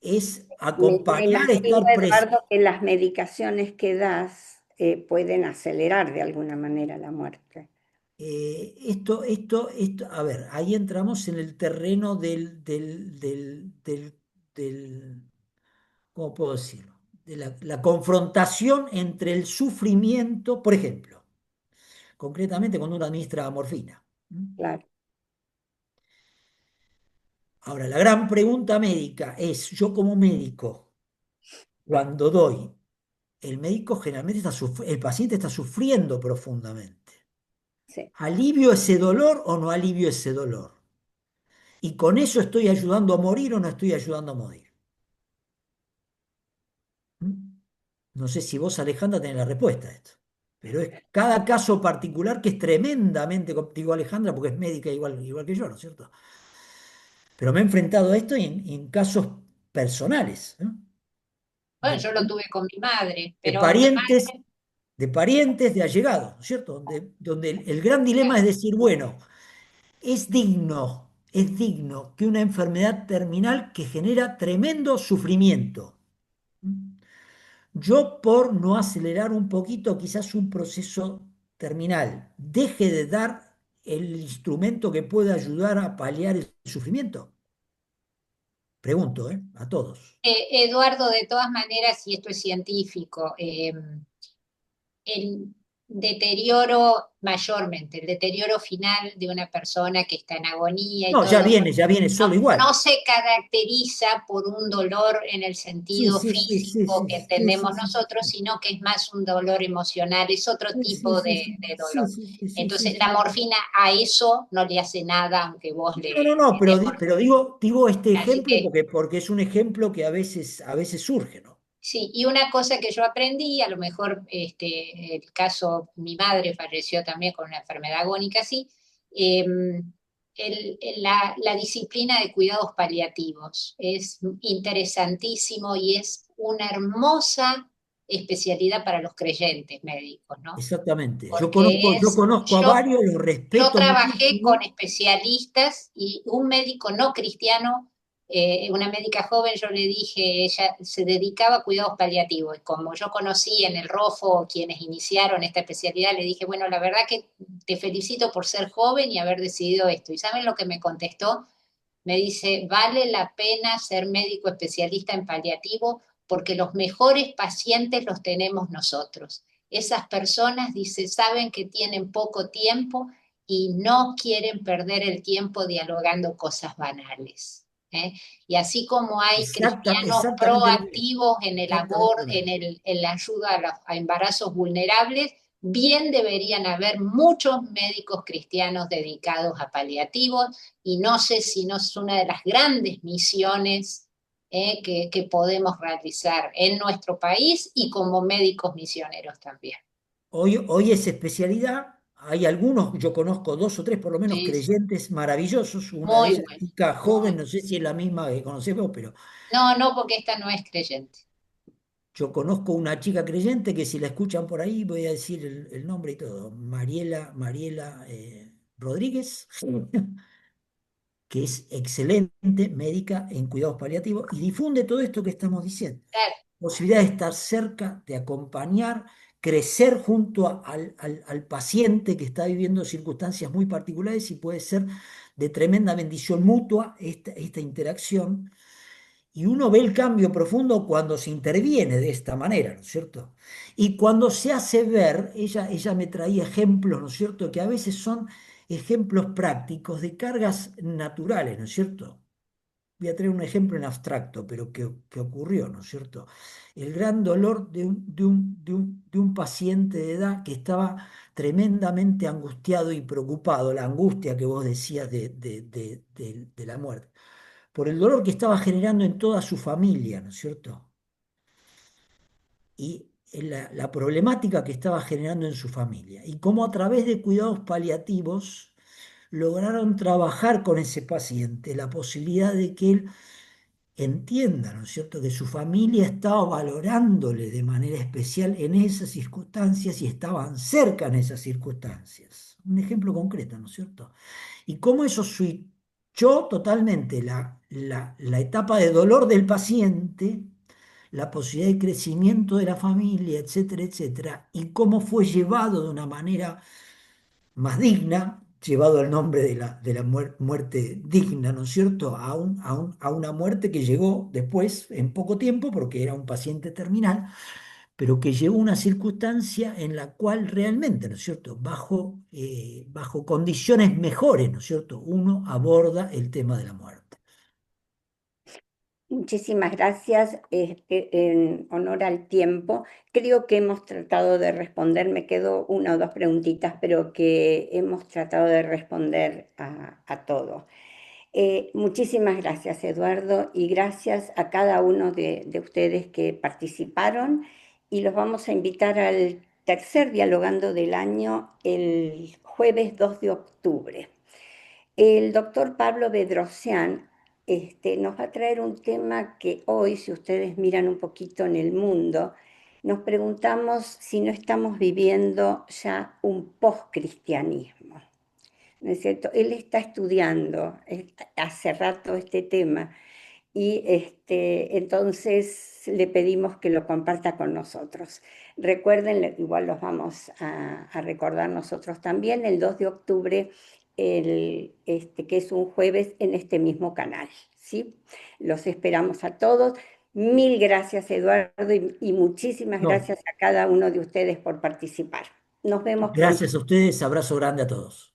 es
Me
acompañar,
imagino,
estar presente.
Eduardo, que las medicaciones que das pueden acelerar de alguna manera la muerte.
A ver, ahí entramos en el terreno ¿cómo puedo decirlo? De la confrontación entre el sufrimiento, por ejemplo, concretamente cuando uno administra morfina.
Claro,
Ahora, la gran pregunta médica es, yo como médico, cuando doy, el médico generalmente el paciente está sufriendo profundamente.
sí.
¿Alivio ese dolor o no alivio ese dolor? ¿Y con eso estoy ayudando a morir o no estoy ayudando a morir? ¿Mm? No sé si vos, Alejandra, tenés la respuesta a esto, pero es cada caso particular que es tremendamente, digo Alejandra porque es médica igual que yo, ¿no es cierto? Pero me he enfrentado a esto en casos personales, ¿no?
Bueno,
De,
yo lo tuve con mi madre,
de
pero mi
parientes,
madre,
de allegados, ¿no es cierto? Donde el gran dilema es decir, bueno, es digno que una enfermedad terminal que genera tremendo sufrimiento. Yo por no acelerar un poquito quizás un proceso terminal, deje de dar el instrumento que pueda ayudar a paliar el sufrimiento. Pregunto, ¿eh? A todos.
Eduardo, de todas maneras, y esto es científico, el deterioro mayormente, el deterioro final de una persona que está en agonía y
No,
todo,
ya viene solo igual.
no se caracteriza por un dolor en el
Sí,
sentido
sí, sí, sí,
físico
sí,
que
sí, sí,
entendemos
sí,
nosotros, sino que es más un dolor emocional, es otro
sí, sí,
tipo
sí,
de
sí,
dolor.
sí, sí, sí, sí,
Entonces,
sí.
la morfina a eso no le hace nada, aunque vos le,
No, no, no,
le des
pero
morfina.
digo este
Así
ejemplo
que
porque es un ejemplo que a veces surge, ¿no?
sí, y una cosa que yo aprendí, a lo mejor el caso, mi madre falleció también con una enfermedad agónica, sí, eh, la disciplina de cuidados paliativos es interesantísimo y es una hermosa especialidad para los creyentes médicos, ¿no?
Exactamente.
Porque
Yo conozco a varios, los
yo
respeto
trabajé con
muchísimo.
especialistas y un médico no cristiano, una médica joven, yo le dije, ella se dedicaba a cuidados paliativos. Y como yo conocí en el ROFO quienes iniciaron esta especialidad, le dije, bueno, la verdad que te felicito por ser joven y haber decidido esto. ¿Y saben lo que me contestó? Me dice, vale la pena ser médico especialista en paliativo porque los mejores pacientes los tenemos nosotros. Esas personas, dice, saben que tienen poco tiempo y no quieren perder el tiempo dialogando cosas banales. ¿Eh? Y así como hay cristianos
Exactamente lo mismo.
proactivos en el
Exactamente
aborto,
lo mismo.
en la ayuda a embarazos vulnerables, bien deberían haber muchos médicos cristianos dedicados a paliativos y no sé si no es una de las grandes misiones que podemos realizar en nuestro país y como médicos misioneros también.
Hoy es especialidad. Hay algunos, yo conozco dos o tres por lo menos
Sí, sí,
creyentes maravillosos. Una de
muy
ellas,
bueno,
chica
muy
joven, no sé
bueno.
si es la misma que conocemos, pero
No, no, porque esta no es creyente.
yo conozco una chica creyente que si la escuchan por ahí voy a decir el nombre y todo. Mariela Rodríguez, que es excelente médica en cuidados paliativos y difunde todo esto que estamos diciendo.
Claro,
Posibilidad de estar cerca, de acompañar, crecer junto al paciente que está viviendo circunstancias muy particulares y puede ser de tremenda bendición mutua esta interacción. Y uno ve el cambio profundo cuando se interviene de esta manera, ¿no es cierto? Y cuando se hace ver, ella me traía ejemplos, ¿no es cierto? Que a veces son ejemplos prácticos de cargas naturales, ¿no es cierto? Voy a traer un ejemplo en abstracto, pero que ocurrió, ¿no es cierto? El gran dolor de un paciente de edad que estaba tremendamente angustiado y preocupado, la angustia que vos decías de la muerte, por el dolor que estaba generando en toda su familia, ¿no es cierto? Y la problemática que estaba generando en su familia. Y cómo a través de cuidados paliativos lograron trabajar con ese paciente la posibilidad de que él entienda, ¿no es cierto?, que su familia estaba valorándole de manera especial en esas circunstancias y estaban cerca en esas circunstancias. Un ejemplo concreto, ¿no es cierto? Y cómo eso switchó totalmente la etapa de dolor del paciente, la posibilidad de crecimiento de la familia, etcétera, etcétera, y cómo fue llevado de una manera más digna, llevado al nombre de la muerte digna, ¿no es cierto?, a una muerte que llegó después, en poco tiempo, porque era un paciente terminal, pero que llegó a una circunstancia en la cual realmente, ¿no es cierto?, bajo condiciones mejores, ¿no es cierto?, uno aborda el tema de la muerte.
Muchísimas gracias. En honor al tiempo, creo que hemos tratado de responder, me quedo una o dos preguntitas, pero que hemos tratado de responder a todo. Muchísimas gracias, Eduardo, y gracias a cada uno de ustedes que participaron, y los vamos a invitar al tercer Dialogando del año el jueves 2 de octubre. El doctor Pablo Bedrosian nos va a traer un tema que hoy, si ustedes miran un poquito en el mundo, nos preguntamos si no estamos viviendo ya un post-cristianismo. ¿No es cierto? Él está estudiando hace rato este tema y entonces le pedimos que lo comparta con nosotros. Recuerden, igual los vamos a recordar nosotros también, el 2 de octubre, que es un jueves en este mismo canal, ¿sí? Los esperamos a todos. Mil gracias, Eduardo, y muchísimas
No,
gracias a cada uno de ustedes por participar. Nos vemos pronto.
gracias a ustedes, abrazo grande a todos.